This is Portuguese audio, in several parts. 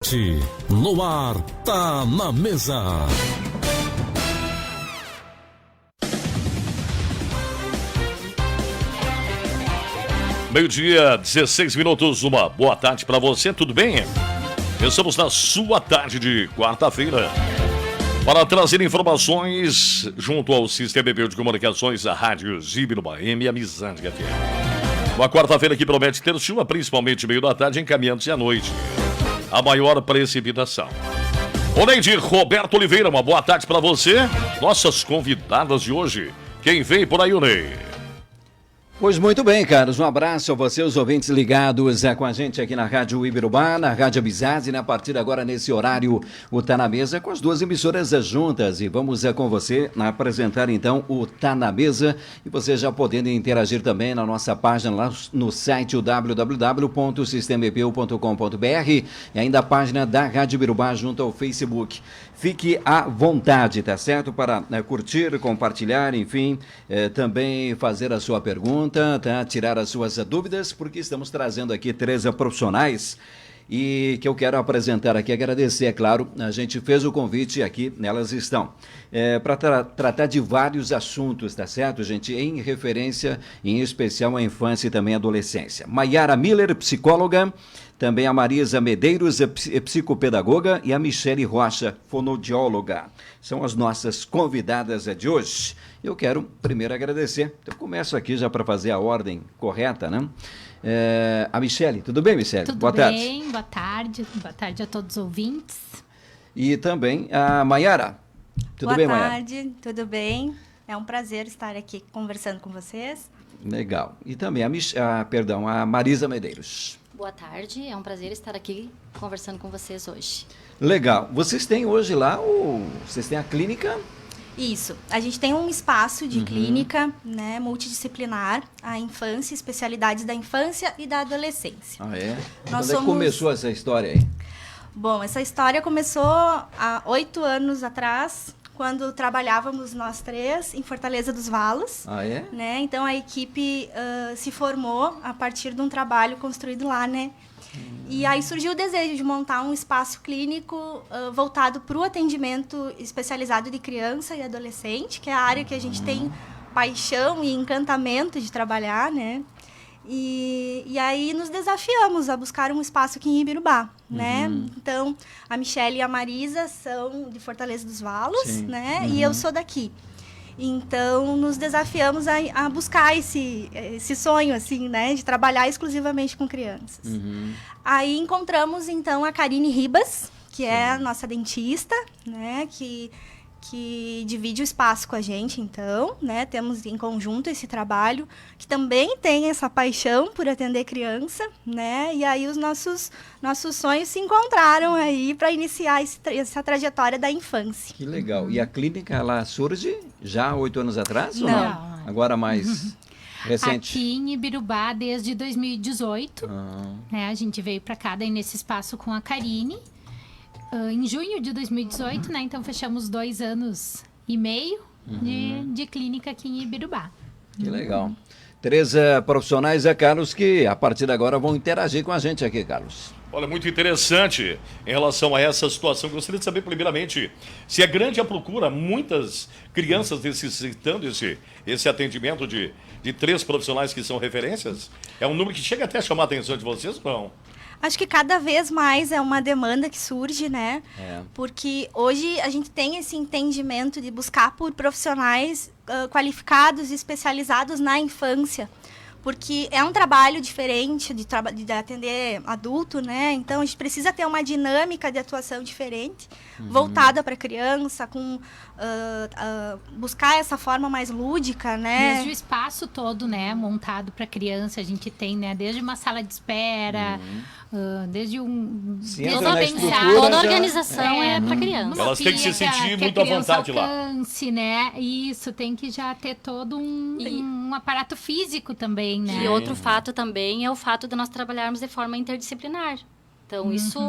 No ar, tá na mesa. Meio-dia, 16 minutos, uma boa tarde para você, tudo bem? Estamos na sua tarde de quarta-feira para trazer informações junto ao Sistema EP de Comunicações, a Rádio Zibirubá e Amizade FM. Uma quarta-feira que promete ter chuva, principalmente meio da tarde, encaminhando-se à noite. A maior precipitação. O Neide Roberto Oliveira, uma boa tarde para você. Nossas convidadas de hoje. Quem vem por aí, o Ney? Pois muito bem, Carlos. Um abraço a você, os ouvintes ligados com a gente aqui na Rádio Ibirubá, na Rádio Amizade, a partir de agora, nesse horário, o Tá na Mesa, com as duas emissoras juntas. E vamos com você apresentar, então, o Tá na Mesa. E você já podendo interagir também na nossa página lá no site www.sistemaepu.com.br e ainda a página da Rádio Ibirubá junto ao Facebook. Fique à vontade, tá certo? Para curtir, compartilhar, enfim, também fazer a sua pergunta, tá? Tirar as suas dúvidas, porque estamos trazendo aqui 13 profissionais e que eu quero apresentar aqui, agradecer, é claro, a gente fez o convite aqui, elas estão, para tratar de vários assuntos, tá certo, gente? Em referência, em especial, à infância e também à adolescência. Maiara Miller, psicóloga, também a Marisa Medeiros, psicopedagoga, e a Michele Rocha, fonoaudióloga. São as nossas convidadas de hoje. Eu quero primeiro agradecer. Eu começo aqui já para fazer a ordem correta, né? A Michele, tudo bem, Michele? Tudo boa bem, tarde. boa tarde a todos os ouvintes. E também a Maiara. Tudo bem, Maiara? Boa tarde, tudo bem? É um prazer estar aqui conversando com vocês. Legal. E também a Marisa Medeiros. Boa tarde, é um prazer estar aqui conversando com vocês hoje. Legal. Vocês têm hoje lá, vocês têm a clínica? Isso, a gente tem um espaço de clínica, né, multidisciplinar, a infância, especialidades da infância e da adolescência. Ah, é? Quando é que começou essa história aí? Bom, essa história começou há 8 anos atrás, quando trabalhávamos nós três em Fortaleza dos Valos. Ah, é? Né? Então, a equipe se formou a partir de um trabalho construído lá, né? E aí surgiu o desejo de montar um espaço clínico voltado para o atendimento especializado de criança e adolescente, que é a área que a gente tem paixão e encantamento de trabalhar, né? E aí nos desafiamos a buscar um espaço aqui em Ibirubá, né? Então, a Michele e a Marisa são de Fortaleza dos Valos, sim, né? E eu sou daqui. Então, nos desafiamos a buscar esse sonho, assim, né? De trabalhar exclusivamente com crianças. Aí encontramos, então, a Karine Ribas, que é a nossa dentista, né? Que divide o espaço com a gente, então, né? Temos em conjunto esse trabalho, que também tem essa paixão por atender criança, né? E aí os nossos sonhos se encontraram aí para iniciar essa trajetória da infância. Que legal. E a clínica, ela surge já 8 anos atrás? Não. Ou não? Agora mais recente? Aqui em Ibirubá desde 2018, né? A gente veio para cá daí nesse espaço com a Karine. Em junho de 2018, né? Então fechamos 2 anos e meio de clínica aqui em Ibirubá. Que legal. 13 profissionais, Carlos, que a partir de agora vão interagir com a gente aqui, Carlos. Olha, muito interessante em relação a essa situação. Gostaria de saber, primeiramente, se é grande a procura, muitas crianças necessitando esse atendimento de 3 profissionais que são referências. É um número que chega até a chamar a atenção de vocês, não? Acho que cada vez mais é uma demanda que surge, né? Porque hoje a gente tem esse entendimento de buscar por profissionais qualificados e especializados na infância. Porque é um trabalho diferente de atender adulto, né? Então, a gente precisa ter uma dinâmica de atuação diferente, voltada para a criança, com buscar essa forma mais lúdica, né? Desde o espaço todo, né? Montado para criança, a gente tem, né? Desde uma sala de espera, desde toda a organização é para criança. Elas têm que se sentir muito à vontade alcance, lá. Né? Isso, tem que já ter todo um aparato físico também, né? E outro fato também é o fato de nós trabalharmos de forma interdisciplinar. Então, isso,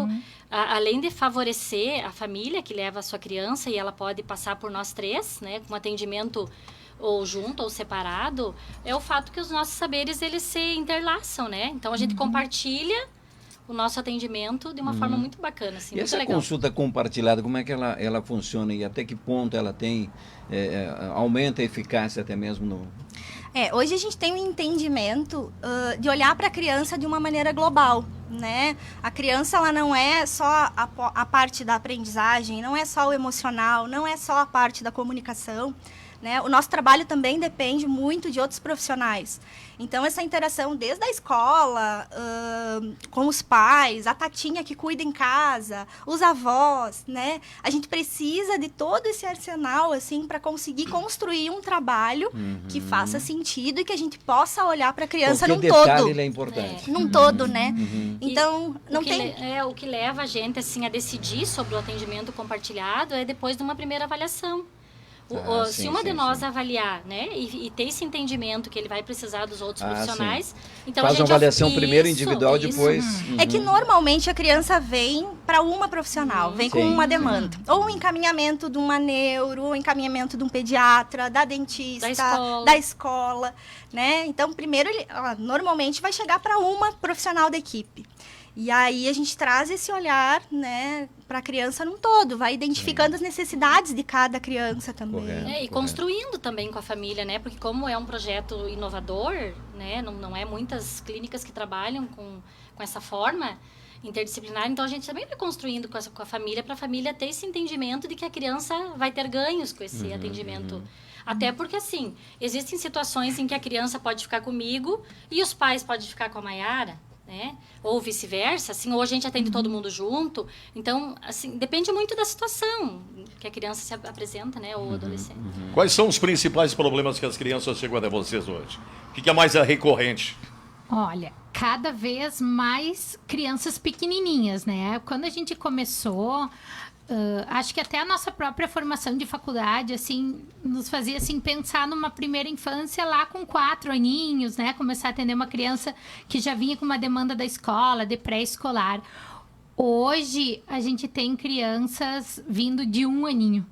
além de favorecer a família que leva a sua criança, e ela pode passar por nós 3, né, com atendimento ou junto ou separado, é o fato que os nossos saberes, eles se interlaçam, né? Então, a gente compartilha o nosso atendimento de uma forma muito bacana, assim, E muito essa legal. consulta compartilhada, como é que ela funciona e até que ponto ela tem, aumenta a eficácia até mesmo no... Hoje a gente tem um entendimento de olhar para a criança de uma maneira global, né? A criança, ela não é só a parte da aprendizagem, não é só o emocional, não é só a parte da comunicação, né? O nosso trabalho também depende muito de outros profissionais. Então, essa interação desde a escola, com os pais, a tatinha que cuida em casa, os avós, né? A gente precisa de todo esse arsenal, assim, para conseguir construir um trabalho que faça sentido e que a gente possa olhar para a criança num todo. Qualquer detalhe ele é importante. Num todo, né? Então, não tem... O que leva a gente, assim, a decidir sobre o atendimento compartilhado é depois de uma primeira avaliação. Se uma de nós avaliar, né, e ter esse entendimento que ele vai precisar dos outros profissionais, então faz a gente uma avaliação primeiro individual, depois... É que normalmente a criança vem para uma profissional, vem com uma demanda. Ou um encaminhamento de uma neuro, ou um encaminhamento de um pediatra, da dentista, da escola, né? Então, primeiro, ela normalmente vai chegar para uma profissional da equipe. E aí a gente traz esse olhar, né, para a criança num todo, vai identificando as necessidades de cada criança também. E construindo também com a família, né? Porque como é um projeto inovador, né, não é muitas clínicas que trabalham com essa forma interdisciplinar, então a gente também vai construindo com a família, para a família ter esse entendimento de que a criança vai ter ganhos com esse atendimento. Até porque, assim, existem situações em que a criança pode ficar comigo e os pais podem ficar com a Maiara, né? Ou vice-versa, assim, ou a gente atende todo mundo junto. Então, assim, depende muito da situação que a criança se apresenta, né? Ou o adolescente. Quais são os principais problemas que as crianças chegam até vocês hoje? O que é mais recorrente? Olha, cada vez mais crianças pequenininhas, né? Quando a gente começou... acho que até a nossa própria formação de faculdade, assim, nos fazia, assim, pensar numa primeira infância lá com 4 aninhos, né? Começar a atender uma criança que já vinha com uma demanda da escola, de pré-escolar. Hoje, a gente tem crianças vindo de 1 aninho.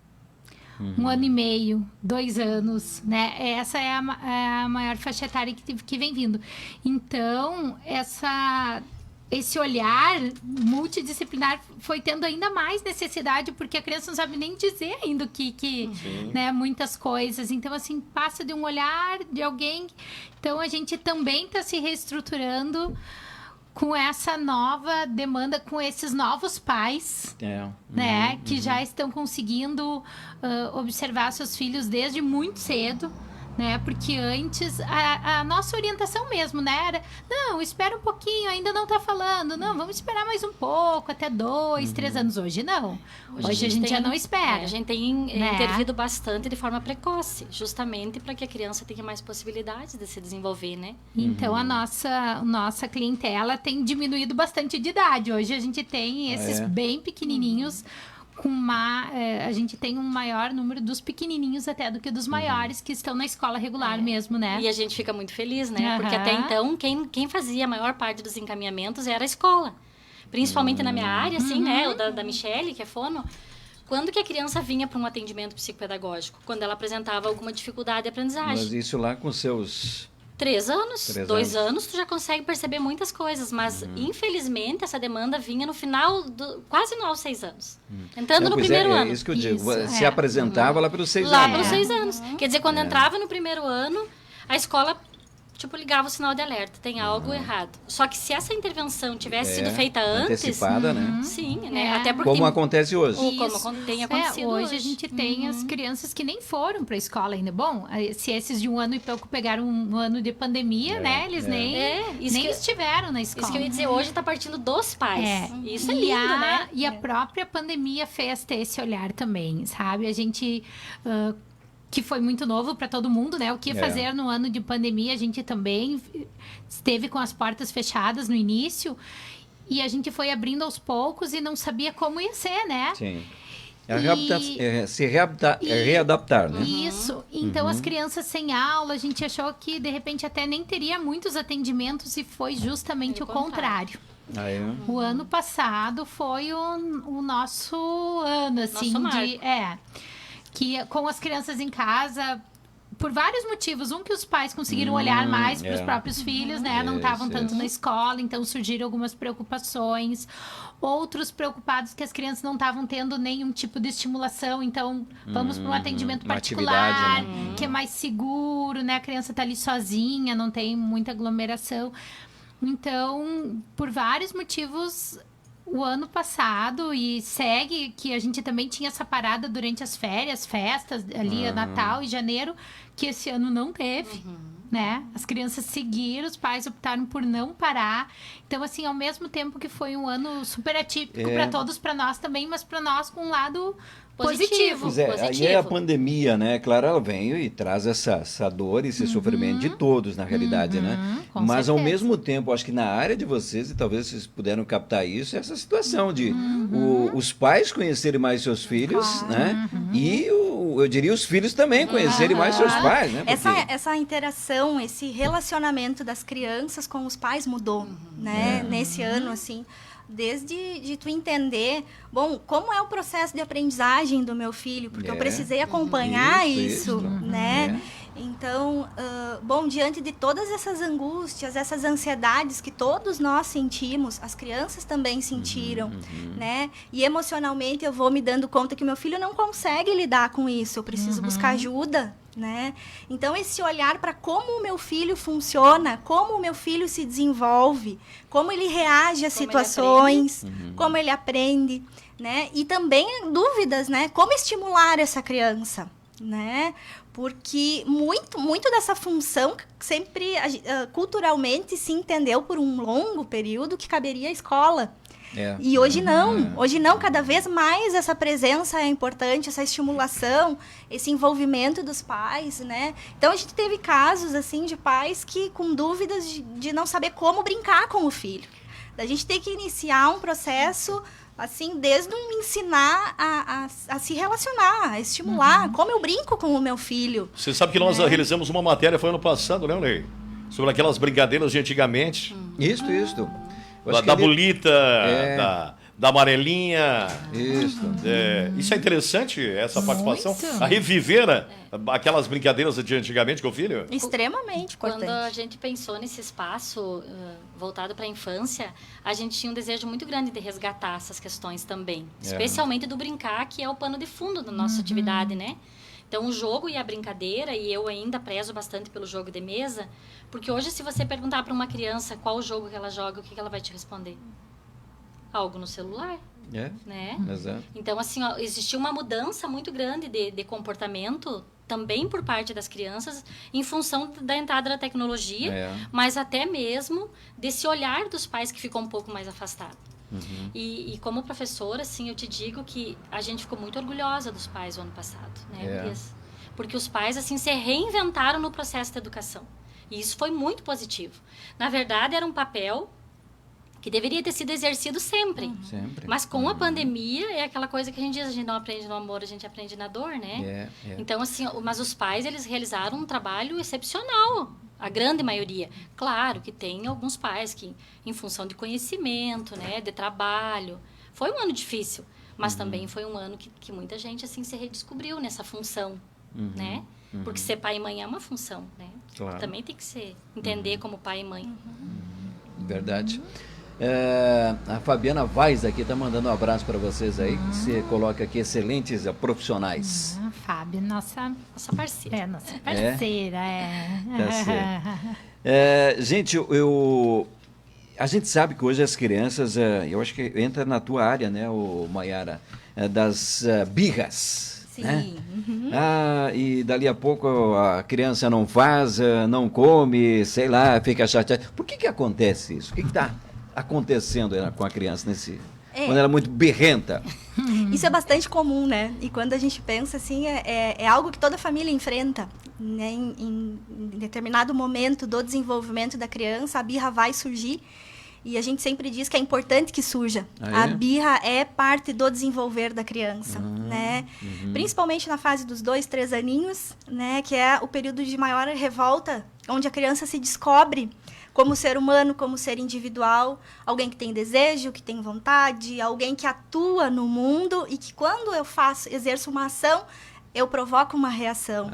1 ano e meio, 2 anos, né? Essa é a maior faixa etária que vem vindo. Então, esse olhar multidisciplinar foi tendo ainda mais necessidade, porque a criança não sabe nem dizer ainda né, muitas coisas. Então, assim, passa de um olhar de alguém. Então, a gente também está se reestruturando com essa nova demanda, com esses novos pais, né, que já estão conseguindo observar seus filhos desde muito cedo. Né? Porque antes, a nossa orientação mesmo, né? Era, não, espera um pouquinho, ainda não tá falando. Não, vamos esperar mais um pouco, até 2, 3 anos. Hoje não. Hoje a gente já não espera. A gente tem intervido bastante de forma precoce, justamente para que a criança tenha mais possibilidades de se desenvolver, né? Então, a nossa clientela tem diminuído bastante de idade. Hoje a gente tem esses bem pequenininhos... a gente tem um maior número dos pequenininhos até do que dos maiores que estão na escola regular mesmo, né? E a gente fica muito feliz, né? Porque até então, quem fazia a maior parte dos encaminhamentos era a escola. Principalmente na minha área, assim, né? O da Michele, que é fono. Quando que a criança vinha para um atendimento psicopedagógico? Quando ela apresentava alguma dificuldade de aprendizagem. Mas isso lá com seus... 3 anos, 2 anos, tu já consegue perceber muitas coisas, mas infelizmente essa demanda vinha no final, quase aos 6 anos. Entrando no primeiro ano. É isso que eu digo, se apresentava lá pelos 6 anos. Lá pelos 6 anos. Quer dizer, quando entrava no primeiro ano, a escola... tipo, ligava o sinal de alerta, tem algo errado. Só que se essa intervenção tivesse sido feita antes... Antecipada, né? Sim, né? Até porque... Como acontece hoje. Como tem acontecido hoje. A gente tem as crianças que nem foram para a escola ainda. Bom, se esses de 1 ano e pouco pegaram um ano de pandemia, né? Eles nem estiveram na escola. Isso que eu ia dizer, hoje está partindo dos pais. Isso é lindo, né? E a própria pandemia fez ter esse olhar também, sabe? A gente... que foi muito novo para todo mundo, né? O que fazer no ano de pandemia, a gente também esteve com as portas fechadas no início e a gente foi abrindo aos poucos e não sabia como ia ser, né? Sim. Se readaptar, né? Isso. Então, as crianças sem aula, a gente achou que, de repente, até nem teria muitos atendimentos e foi justamente o contrário. O ano passado foi o nosso ano, assim, nosso marco. que com as crianças em casa, por vários motivos. Um, que os pais conseguiram olhar mais para os é. próprios filhos, né? Não estavam tanto na escola, então surgiram algumas preocupações. Outros preocupados que as crianças não estavam tendo nenhum tipo de estimulação, então vamos para um atendimento uma particular, atividade, né? que é mais seguro, né? A criança está ali sozinha, não tem muita aglomeração. Então, por vários motivos, o ano passado, e segue que a gente também tinha essa parada durante as férias, festas, ali, Natal e janeiro, que esse ano não teve, né? As crianças seguiram, os pais optaram por não parar. Então, assim, ao mesmo tempo que foi um ano super atípico para todos, para nós também, mas para nós com um lado positivo. Pois é, aí é a pandemia, né? Claro, ela vem e traz essa dor e esse sofrimento de todos, na realidade, né? Com Mas, ao certeza. mesmo tempo, acho que na área de vocês, e talvez vocês puderam captar isso, essa situação de os pais conhecerem mais seus filhos, né? E, eu diria, os filhos também conhecerem mais seus pais, né? Porque... Essa interação, esse relacionamento das crianças com os pais mudou, né? Nesse ano, assim, desde de tu entender, bom, como é o processo de aprendizagem do meu filho, porque eu precisei acompanhar isso, né? Então, bom, diante de todas essas angústias, essas ansiedades que todos nós sentimos, as crianças também sentiram, né? E emocionalmente eu vou me dando conta que o meu filho não consegue lidar com isso, eu preciso buscar ajuda, né? Então, esse olhar para como o meu filho funciona, como o meu filho se desenvolve, como ele reage a situações, como ele aprende, né? E também dúvidas, né? Como estimular essa criança, né? Porque muito dessa função sempre, culturalmente, se entendeu por um longo período que caberia à escola. E hoje não. Hoje não, cada vez mais essa presença é importante, essa estimulação, esse envolvimento dos pais, né? Então, a gente teve casos, assim, de pais que com dúvidas de não saber como brincar com o filho. A gente tem que iniciar um processo... assim, desde ensinar a se relacionar, a estimular, como eu brinco com o meu filho. Você sabe que nós realizamos uma matéria, foi ano passado, né, Ney? Sobre aquelas brincadeiras de antigamente. Isso. Da bolita, da amarelinha. Isso é interessante, essa participação. A reviver aquelas brincadeiras de antigamente com o filho? Extremamente importante. Quando a gente pensou nesse espaço voltado para a infância, a gente tinha um desejo muito grande de resgatar essas questões também. Especialmente do brincar, que é o pano de fundo da nossa atividade, né? Então, o jogo e a brincadeira, e eu ainda prezo bastante pelo jogo de mesa, porque hoje, se você perguntar para uma criança qual o jogo que ela joga, o que ela vai te responder? Algo no celular, né? Exato. Então, assim, ó, existiu uma mudança muito grande de comportamento também por parte das crianças em função da entrada da tecnologia, mas até mesmo desse olhar dos pais que ficou um pouco mais afastado. E como professora, assim, eu te digo que a gente ficou muito orgulhosa dos pais o ano passado, né? Porque os pais, assim, se reinventaram no processo da educação. E isso foi muito positivo. Na verdade, era um papel que deveria ter sido exercido sempre. Mas com a pandemia, é aquela coisa que a gente diz, a gente não aprende no amor, a gente aprende na dor, né? Então, assim, mas os pais, eles realizaram um trabalho excepcional, a grande maioria. Claro que tem alguns pais que, em função de conhecimento, né, de trabalho, foi um ano difícil, mas também foi um ano que muita gente, assim, se redescobriu nessa função, né? Porque ser pai e mãe é uma função, né? Claro. Também tem que entender como pai e mãe. Verdade. A Fabiana Vaz aqui está mandando um abraço para vocês aí, que você coloca aqui excelentes profissionais. Fábio, nossa parceira. Nossa parceira, Tá certo. Gente, a gente sabe que hoje as crianças, eu acho que entra na tua área, né, Maiara, das birras. Sim. Né? E dali a pouco a criança não faz, não come, sei lá, fica chateada. Por que acontece isso? O que está acontecendo com a criança quando ela é muito birrenta? Isso é bastante comum, né? E quando a gente pensa assim, é algo que toda família enfrenta, né? Em determinado momento do desenvolvimento da criança, a birra vai surgir. E a gente sempre diz que é importante que surja. A birra é parte do desenvolver da criança, né? Principalmente na fase dos 2, 3 aninhos, né? Que é o período de maior revolta, onde a criança se descobre como ser humano, como ser individual, alguém que tem desejo, que tem vontade, alguém que atua no mundo e que quando eu exerço uma ação, eu provoco uma reação.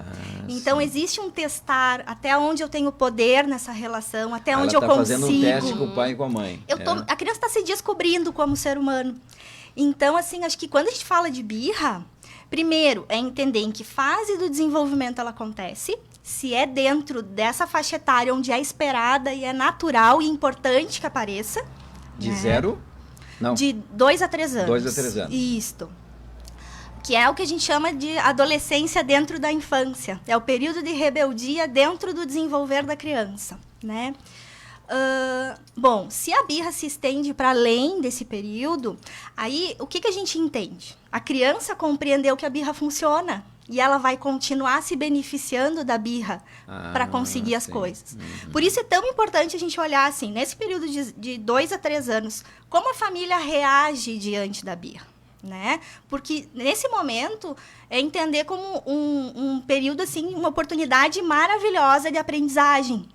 Então, existe um testar até onde eu tenho poder nessa relação, até onde eu consigo. Ela está fazendo um teste com o pai e com a mãe. A criança está se descobrindo como ser humano. Então, assim, acho que quando a gente fala de birra, primeiro é entender em que fase do desenvolvimento ela acontece, se é dentro dessa faixa etária onde é esperada e é natural e importante que apareça. De 0? Não. De 2 a 3 anos. 2 a 3 anos. Isto. Que é o que a gente chama de adolescência dentro da infância. É o período de rebeldia dentro do desenvolver da criança, né? Bom, se a birra se estende para além desse período, aí o que a gente entende? A criança compreendeu que a birra funciona e ela vai continuar se beneficiando da birra para conseguir as coisas. Por isso é tão importante a gente olhar assim, nesse período de 2 a 3 anos, como a família reage diante da birra. Né? Porque nesse momento é entender como um período assim, uma oportunidade maravilhosa de aprendizagem.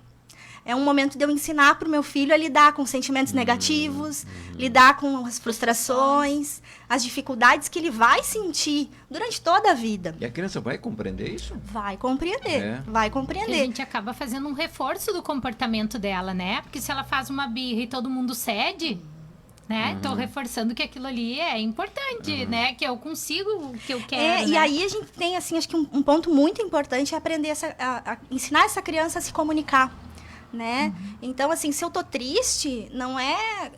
É um momento de eu ensinar para o meu filho a lidar com sentimentos negativos, lidar com as frustrações, as dificuldades que ele vai sentir durante toda a vida. E a criança vai compreender isso? Vai compreender, vai compreender. Porque a gente acaba fazendo um reforço do comportamento dela, né? Porque se ela faz uma birra e todo mundo cede, né? Tô reforçando que aquilo ali é importante, né? Que eu consigo o que eu quero, E aí a gente tem, assim, acho que um ponto muito importante é aprender a ensinar essa criança a se comunicar. Né? Então, assim, se eu tô triste,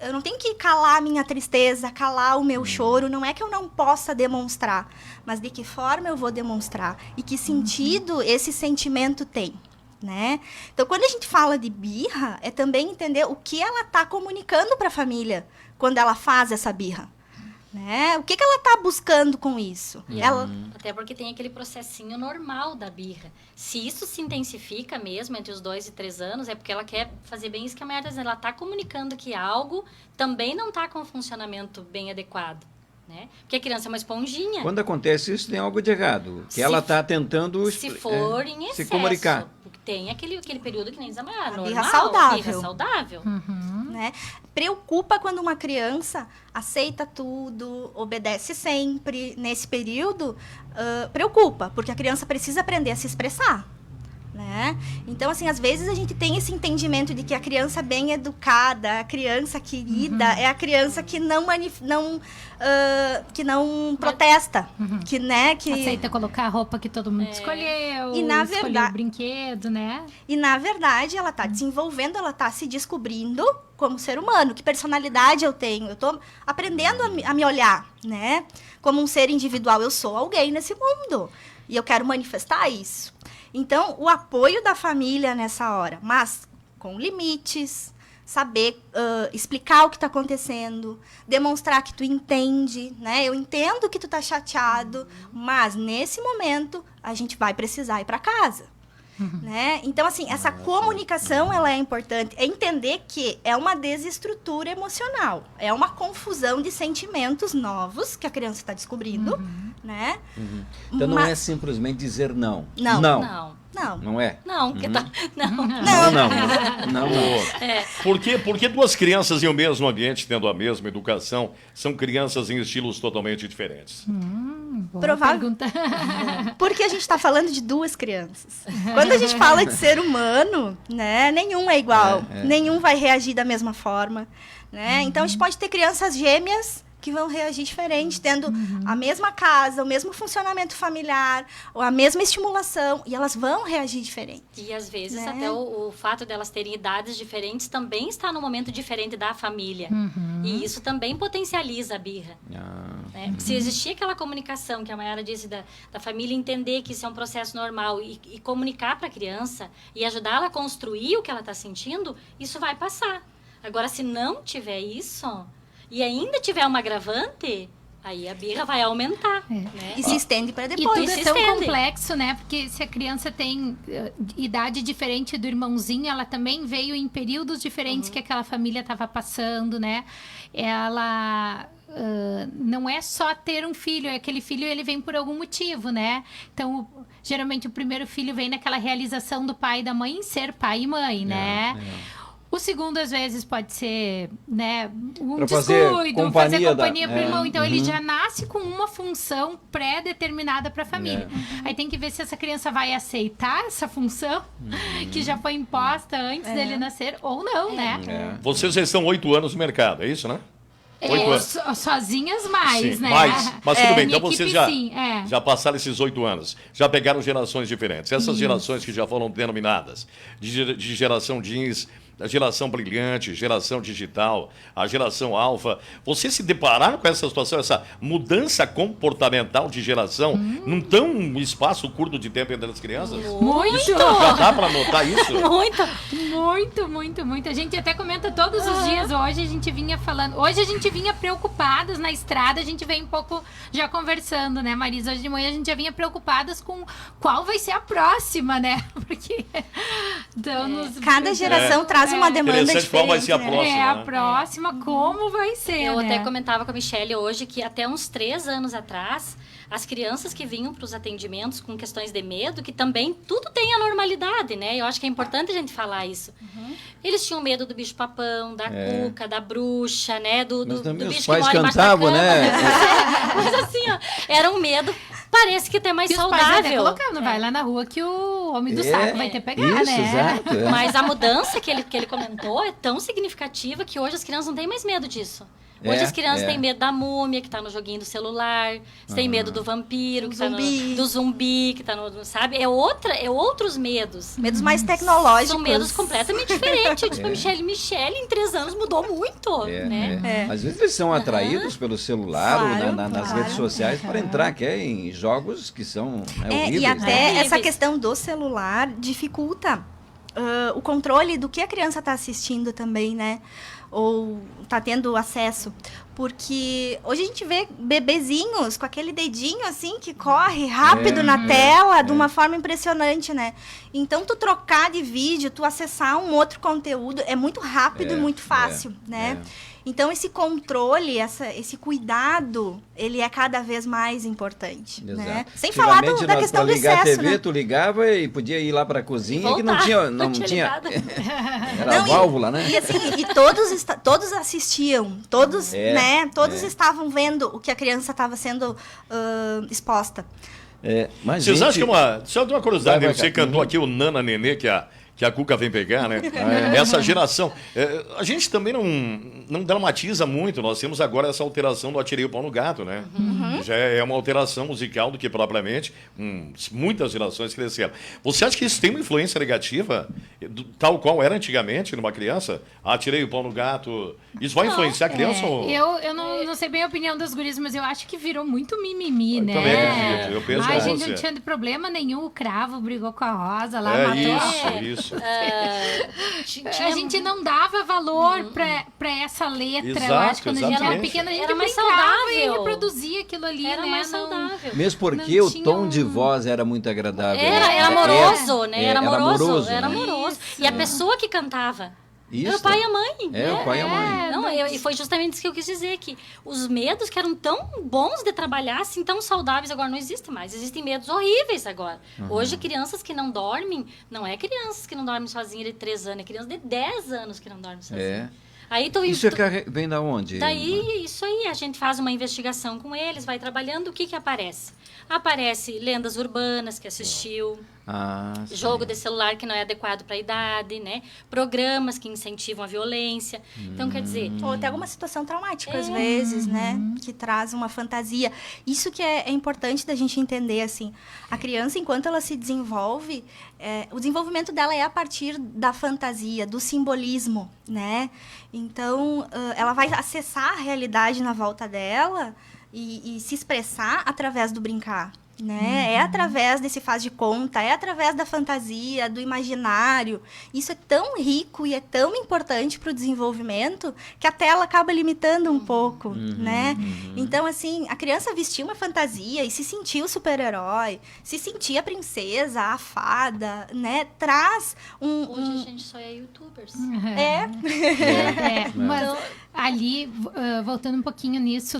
eu não tenho que calar a minha tristeza, calar o meu choro, não é que eu não possa demonstrar, mas de que forma eu vou demonstrar e que sentido esse sentimento tem, né? Então, quando a gente fala de birra, é também entender o que ela tá comunicando para a família quando ela faz essa birra. Né? O que ela está buscando com isso? Até porque tem aquele processinho normal da birra. Se isso se intensifica mesmo entre os 2 e 3 anos, é porque ela quer fazer bem isso que a Maria está dizendo. Ela está comunicando que algo também não está com um funcionamento bem adequado. Né? Porque a criança é uma esponjinha. Quando acontece isso, tem algo de errado. Que ela está tentando se for em excesso, se comunicar. Porque tem aquele período que nem diz a Maria, normal, birra saudável. Né? Preocupa quando uma criança aceita tudo, obedece sempre. Nesse período, preocupa, porque a criança precisa aprender a se expressar. Né? Então, assim, às vezes a gente tem esse entendimento de que a criança bem educada, a criança querida, é a criança que não protesta, que aceita colocar a roupa que todo mundo escolheu, e na escolher verdade, o brinquedo, né? E na verdade ela está desenvolvendo, ela está se descobrindo como ser humano, que personalidade eu tenho, eu estou aprendendo a me olhar, né? Como um ser individual, eu sou alguém nesse mundo e eu quero manifestar isso. Então, o apoio da família nessa hora, mas com limites, saber explicar o que está acontecendo, demonstrar que tu entende, né? Eu entendo que tu tá chateado, mas nesse momento a gente vai precisar ir para casa. Né? Então, assim, essa comunicação ela é importante. É entender que é uma desestrutura emocional. É uma confusão de sentimentos novos que a criança está descobrindo. Né? Então, não é simplesmente dizer não. Não. Não é? Não. Por que duas crianças em um mesmo ambiente, tendo a mesma educação, são crianças em estilos totalmente diferentes? Provável. Porque a gente está falando de duas crianças. Quando a gente fala de ser humano, né, nenhum é igual. Nenhum vai reagir da mesma forma. Né? Então, a gente pode ter crianças gêmeas que vão reagir diferente, tendo a mesma casa, o mesmo funcionamento familiar, a mesma estimulação, e elas vão reagir diferente. E às vezes até o fato delas terem idades diferentes também está no momento diferente da família. E isso também potencializa a birra. Né? Se existir aquela comunicação que a Mayara disse da família entender que isso é um processo normal e comunicar para a criança e ajudá-la a construir o que ela está sentindo, isso vai passar. Agora, se não tiver isso e ainda tiver uma agravante, aí a birra vai aumentar. Né? E se estende para depois. E tudo é tão complexo, né? Porque se a criança tem idade diferente do irmãozinho, ela também veio em períodos diferentes que aquela família estava passando, né? Ela... não é só ter um filho, aquele filho ele vem por algum motivo, né? Então, geralmente o primeiro filho vem naquela realização do pai e da mãe em ser pai e mãe, né? O segundo, às vezes, pode ser, né, um Pra fazer descuido, companhia fazer companhia da- pro irmão. Então, ele uhum. já nasce com uma função pré-determinada para a família. Aí tem que ver se essa criança vai aceitar essa função que já foi imposta antes dele nascer ou não, né? É. Vocês já estão 8 anos no mercado, é isso, né? 8 anos. Sozinhas mais, Sim, né? mas tudo bem, Minha então vocês equipe, sim, é. já passaram esses 8 anos, já pegaram gerações diferentes. Essas gerações que já foram denominadas de geração jeans, a geração brilhante, geração digital, a geração alfa. Vocês se depararam com essa situação, essa mudança comportamental de geração num tão espaço curto de tempo entre as crianças? Muito! Já dá para notar isso? Muito. A gente até comenta todos os dias. Hoje a gente vinha falando. Hoje a gente vinha preocupadas na estrada. A gente vem um pouco já conversando, né, Marisa? Hoje de manhã a gente já vinha preocupadas com qual vai ser a próxima, né? Porque Cada geração traz uma demanda Interessante diferente. qual vai ser a né? próxima. a né? próxima, como vai ser, Eu né? até comentava com a Michelle hoje que até uns 3 anos atrás, as crianças que vinham para os atendimentos com questões de medo, que também tudo tem a normalidade, né? Eu acho que é importante a gente falar isso. Eles tinham medo do bicho-papão, da cuca, da bruxa, né? Do Mas também os bicho pais que mora embaixo da cantavam, cama. né? Mas assim, ó, era um medo, parece que até mais Que os pais até saudável. colocaram, não vai lá na rua que o homem do É, saco vai ter que pegar, isso, né? exato. é. Mas a mudança que ele comentou é tão significativa que hoje as crianças não têm mais medo disso. Hoje É, as crianças é. têm medo da múmia, que tá no joguinho do celular. Têm medo do vampiro, que tá Zumbi. do zumbi, que tá no... Sabe? É outros medos. Medos mais tecnológicos. São medos completamente diferentes. Eu disse pra Michelle, em 3 anos mudou muito, É, né? é. Às vezes eles são atraídos pelo celular ou Claro, nas claro. redes sociais para entrar em jogos que são né, E horríveis. até né? Horríveis. essa questão do celular dificulta o controle do que a criança está assistindo também, né? Ou está tendo acesso. Porque hoje a gente vê bebezinhos com aquele dedinho assim que corre rápido na tela de uma forma impressionante, né? Então, tu trocar de vídeo, tu acessar um outro conteúdo é muito rápido e muito fácil, né? Então, esse controle, esse cuidado, ele é cada vez mais importante, né? Sem falar Antigamente, da questão do pra ligar excesso, a TV, né? tu ligava e podia ir lá para a cozinha que não Voltar. tinha, Não tinha ligado. era a válvula, né? E assim, todos assistiam, todos, né? Todos estavam vendo o que a criança estava sendo exposta. Mas Vocês gente, acham que só de uma curiosidade, Vai, você cara. cantou aqui o Nana Nenê, que a Cuca vem pegar, né? Essa geração. A gente também não dramatiza muito. Nós temos agora essa alteração do Atirei o Pau no Gato, né? Já é uma alteração musical do que propriamente muitas gerações cresceram. Você acha que isso tem uma influência negativa, tal qual era antigamente numa criança? Atirei o Pau no Gato. Isso vai influenciar a criança? Ou... Eu não sei bem a opinião das gurias, mas eu acho que virou muito mimimi, né? também acredito, eu penso Ai, como gente, você. não tinha problema nenhum. O Cravo brigou com a Rosa lá, É matou. isso. A gente não dava valor pra essa letra. Eu Exato, acho que quando a gente era exatamente. pequena, a gente Era mais brincava e saudável. reproduzia aquilo ali, Era né? mais Não- saudável. mesmo porque não o tinha tom de voz era muito agradável. Era amoroso, né? Era amoroso. né? Era amoroso. E a pessoa que cantava. Isso. Era o pai e a mãe. É, o pai e a mãe. Não, e foi justamente isso que eu quis dizer, que os medos que eram tão bons de trabalhar, assim, tão saudáveis, agora não existem mais. Existem medos horríveis agora. Hoje, crianças que não dormem, não é crianças que não dormem sozinhas de 3 anos, é crianças de 10 anos que não dormem sozinhas. É. Aí Isso vem da onde? Daí, isso aí, a gente faz uma investigação com eles, vai trabalhando, o que que aparece? Aparece lendas urbanas que assistiu, Sim. jogo de celular que não é adequado para a idade, né? Programas que incentivam a violência. Então, quer dizer, Ou até alguma situação traumática, às vezes, né? Que traz uma fantasia. Isso que é importante da gente entender, assim. A criança, enquanto ela se desenvolve, o desenvolvimento dela é a partir da fantasia, do simbolismo, né? Então, ela vai acessar a realidade na volta dela e se expressar através do brincar. Né? É através desse faz de conta, é através da fantasia, do imaginário. Isso é tão rico e é tão importante para o desenvolvimento que a tela acaba limitando um pouco, né? Então, assim, a criança vestir uma fantasia e se sentir o super-herói, se sentir a princesa, a fada, né? Traz hoje a gente só é youtubers. Mas ali, voltando um pouquinho nisso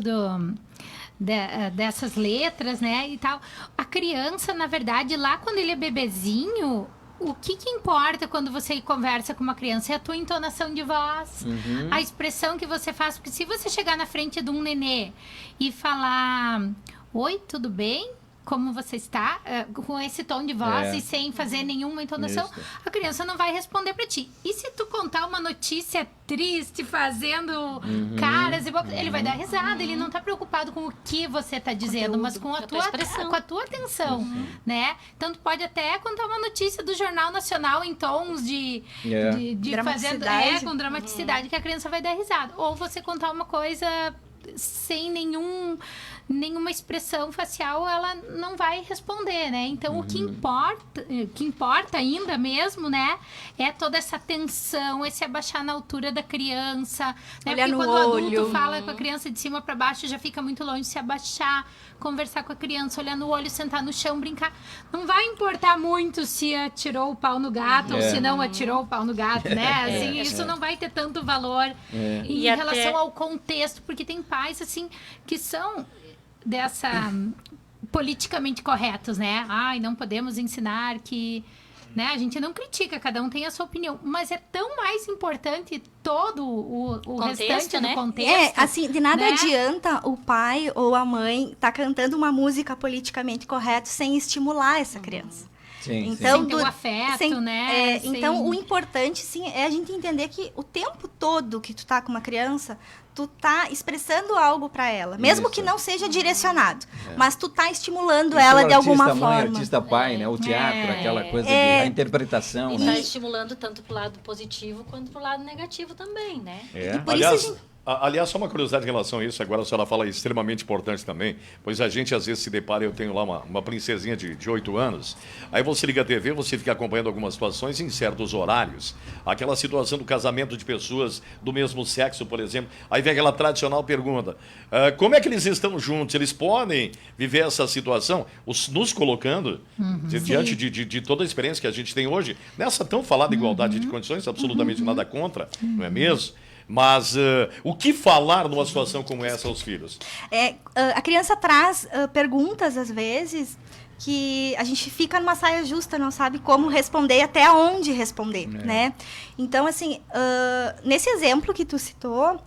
dessas letras, né, e tal. A criança, na verdade, lá quando ele é bebezinho, o que importa quando você conversa com uma criança é a tua entonação de voz, a expressão que você faz. Porque se você chegar na frente de um nenê e falar: oi, tudo bem? Como você está? Com esse tom de voz e sem fazer nenhuma entonação, a criança não vai responder para ti. E se tu contar uma notícia triste, fazendo caras e bocas, ele vai dar risada, ele não tá preocupado com o que você tá dizendo, mas com a tua atenção, né? Então tu pode até contar uma notícia do Jornal Nacional em tons de fazendo, com dramaticidade, que a criança vai dar risada. Ou você contar uma coisa sem nenhuma expressão facial, ela não vai responder, né? Então, o que importa ainda mesmo, né? É toda essa atenção, esse abaixar na altura da criança, né? Olhar Porque no quando olho. o adulto fala com a criança de cima para baixo, já fica muito longe, se abaixar, conversar com a criança, olhar no olho, sentar no chão, brincar. Não vai importar muito se atirou o pau no gato ou se não atirou o pau no gato, né? Assim, isso não vai ter tanto valor em relação ao contexto, porque tem pais, assim, que são dessa politicamente corretos, né? Ai, não podemos ensinar que... Né? A gente não critica, cada um tem a sua opinião, mas é tão mais importante todo o Contexto, restante né? do contexto. Assim, de nada né? adianta o pai ou a mãe tá cantando uma música politicamente correta sem estimular essa criança. Sim, Então, Sem ter o afeto, né? Então, o importante, sim, é a gente entender que o tempo todo que tu tá com uma criança, tu tá expressando algo para ela. Mesmo que não seja direcionado. Mas tu tá estimulando ela de alguma artista mãe, forma. artista pai, né? O teatro, aquela coisa de a interpretação, E né? tá estimulando tanto pro lado positivo quanto pro lado negativo também, né? É. Por isso a Aliás, gente- aliás, só uma curiosidade em relação a isso, agora a senhora fala extremamente importante também, pois a gente às vezes se depara, eu tenho lá uma princesinha de 8 anos, aí você liga a TV, você fica acompanhando algumas situações em certos horários, aquela situação do casamento de pessoas do mesmo sexo, por exemplo, aí vem aquela tradicional pergunta, como é que eles estão juntos? Eles podem viver essa situação? Nos colocando diante de toda a experiência que a gente tem hoje, nessa tão falada igualdade de condições, absolutamente nada contra, não é mesmo? Mas o que falar numa situação como essa aos filhos? A criança traz perguntas, às vezes, que a gente fica numa saia justa, não sabe como responder, até onde responder, né? Então, assim, nesse exemplo que tu citou,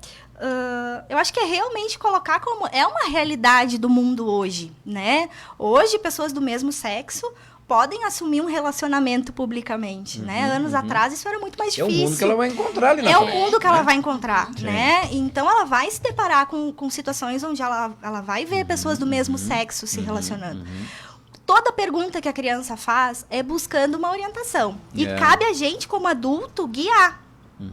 eu acho que é realmente colocar como é uma realidade do mundo hoje, né? Hoje, pessoas do mesmo sexo podem assumir um relacionamento publicamente, né? Anos atrás isso era muito mais É difícil. o mundo que ela vai encontrar ali na É o frente, mundo que ela né? vai encontrar, né? Então ela vai se deparar com situações onde ela vai ver pessoas do mesmo sexo se relacionando. Toda pergunta que a criança faz é buscando uma orientação. E cabe a gente, como adulto, guiar,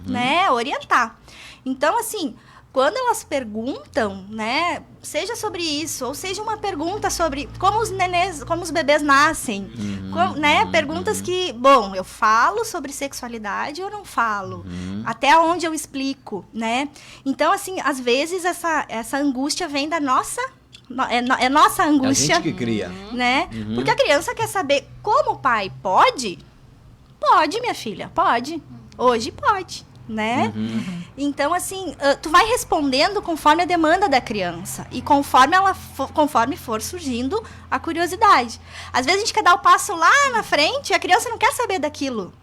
né? Orientar. Então, assim, quando elas perguntam, né, seja sobre isso, ou seja uma pergunta sobre como os bebês nascem, né, perguntas que, bom, eu falo sobre sexualidade ou não falo, até onde eu explico, né? Então, assim, às vezes essa angústia vem da nossa, é nossa angústia, É a gente que cria. né? Porque a criança quer saber como o pai pode? Pode, minha filha, pode. Hoje pode. Né? Então, assim, tu vai respondendo conforme a demanda da criança e conforme for surgindo a curiosidade. Às vezes a gente quer dar o passo lá na frente e a criança não quer saber daquilo.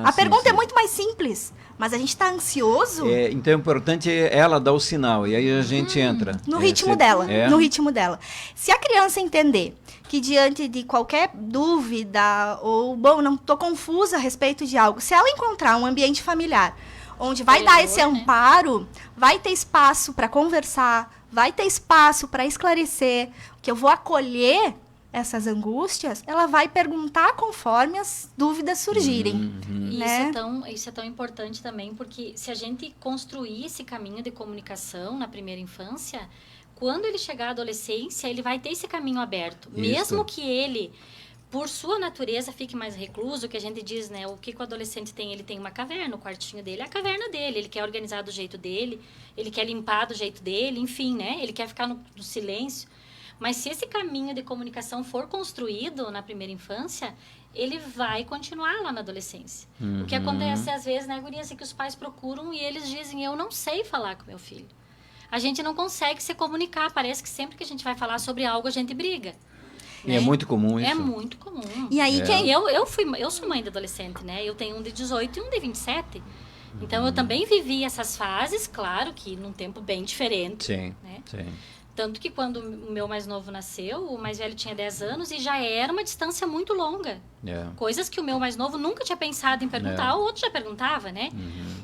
A pergunta é muito mais simples, mas a gente está ansioso Então é importante ela dar o sinal, e aí a gente entra. no ritmo dela, É? no ritmo dela. Se a criança entender que diante de qualquer dúvida ou, bom, não estou confusa a respeito de algo, se ela encontrar um ambiente familiar onde vai dar esse amparo, vai ter espaço para conversar, vai ter espaço para esclarecer, que eu vou acolher essas angústias, ela vai perguntar conforme as dúvidas surgirem. E né? isso é tão importante também, porque se a gente construir esse caminho de comunicação na primeira infância, quando ele chegar à adolescência, ele vai ter esse caminho aberto. Isso. Mesmo que ele, por sua natureza, fique mais recluso, que a gente diz, né? O que o adolescente tem? Ele tem uma caverna, o quartinho dele é a caverna dele. Ele quer organizar do jeito dele, ele quer limpar do jeito dele, enfim, né? Ele quer ficar no silêncio. Mas se esse caminho de comunicação for construído na primeira infância, ele vai continuar lá na adolescência. O que acontece às vezes, né, gurias, é que os pais procuram e eles dizem, eu não sei falar com meu filho. A gente não consegue se comunicar, parece que sempre que a gente vai falar sobre algo, a gente briga. E é muito comum isso. É muito comum. E aí, Eu sou mãe de adolescente, né? Eu tenho um de 18 e um de 27. Então, eu também vivi essas fases, claro que num tempo bem diferente. Sim, né? sim. Tanto que quando o meu mais novo nasceu, o mais velho tinha 10 anos e já era uma distância muito longa. É. Coisas que o meu mais novo nunca tinha pensado em perguntar, o outro já perguntava, né?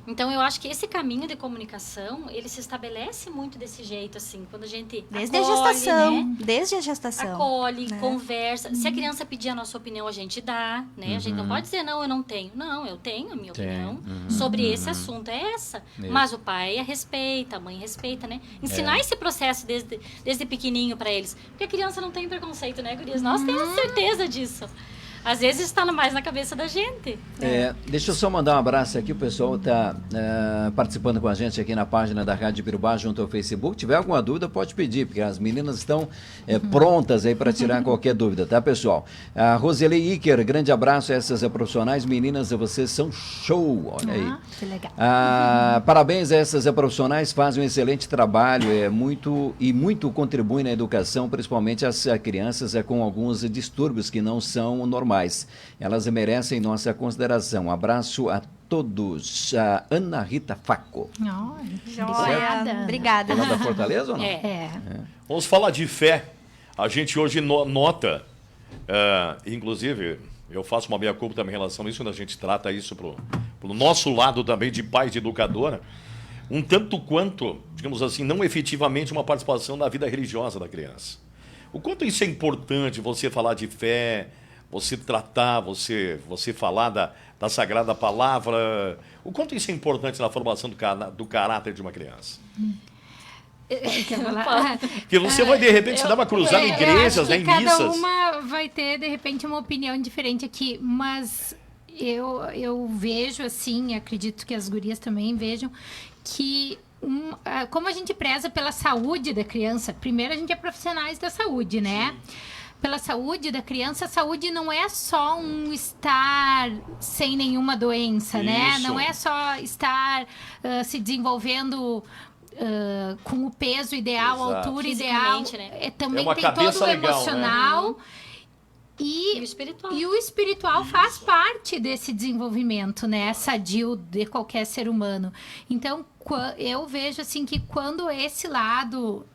Então, eu acho que esse caminho de comunicação, ele se estabelece muito desse jeito, assim, quando a gente Desde acolhe, a gestação. né? Desde a gestação. Acolhe, né? conversa. Se a criança pedir a nossa opinião, a gente dá, né? A gente não pode dizer, não, eu não tenho. Não, eu tenho a minha opinião sobre esse assunto, é essa. Isso. Mas o pai respeita, a mãe respeita, né? Ensinar esse processo desde pequenininho para eles. Porque a criança não tem preconceito, né, gurias? Nós temos certeza disso. Às vezes está mais na cabeça da gente. Deixa eu só mandar um abraço aqui, o pessoal está participando com a gente aqui na página da Rádio Birubá junto ao Facebook. Se tiver alguma dúvida, pode pedir, porque as meninas estão prontas aí para tirar qualquer dúvida, tá, pessoal? A Roseli Iker, grande abraço a essas profissionais. Meninas, vocês são show, olha aí. Que legal. Parabéns a essas profissionais, fazem um excelente trabalho, muito contribuem na educação, principalmente as crianças com alguns distúrbios que não são normais. Elas merecem nossa consideração. Um abraço a todos. A Ana Rita Faco. Joia. Obrigada. Ela é da Fortaleza ou não? Vamos falar de fé. A gente hoje nota, inclusive, eu faço uma meia-culpa também em relação a isso, quando a gente trata isso pro nosso lado também de pai de educadora, um tanto quanto, digamos assim, não efetivamente uma participação na vida religiosa da criança. O quanto isso é importante, você falar de fé, você tratar, você falar da Sagrada Palavra. O quanto isso é importante na formação do caráter de uma criança? Porque você vai, de repente, dar uma cruzada em igrejas, né, em missas. Cada uma vai ter, de repente, uma opinião diferente aqui, mas eu vejo, assim, acredito que as gurias também vejam, que como a gente preza pela saúde da criança, primeiro a gente é profissionais da saúde, né? Pela saúde da criança, a saúde não é só um estar sem nenhuma doença, né? Não é só estar se desenvolvendo com o peso ideal, a altura ideal. Né? Também uma tem todo o legal, emocional. Né? E o espiritual. E o espiritual faz parte desse desenvolvimento, né? Sadio de qualquer ser humano. Então, eu vejo assim que quando esse lado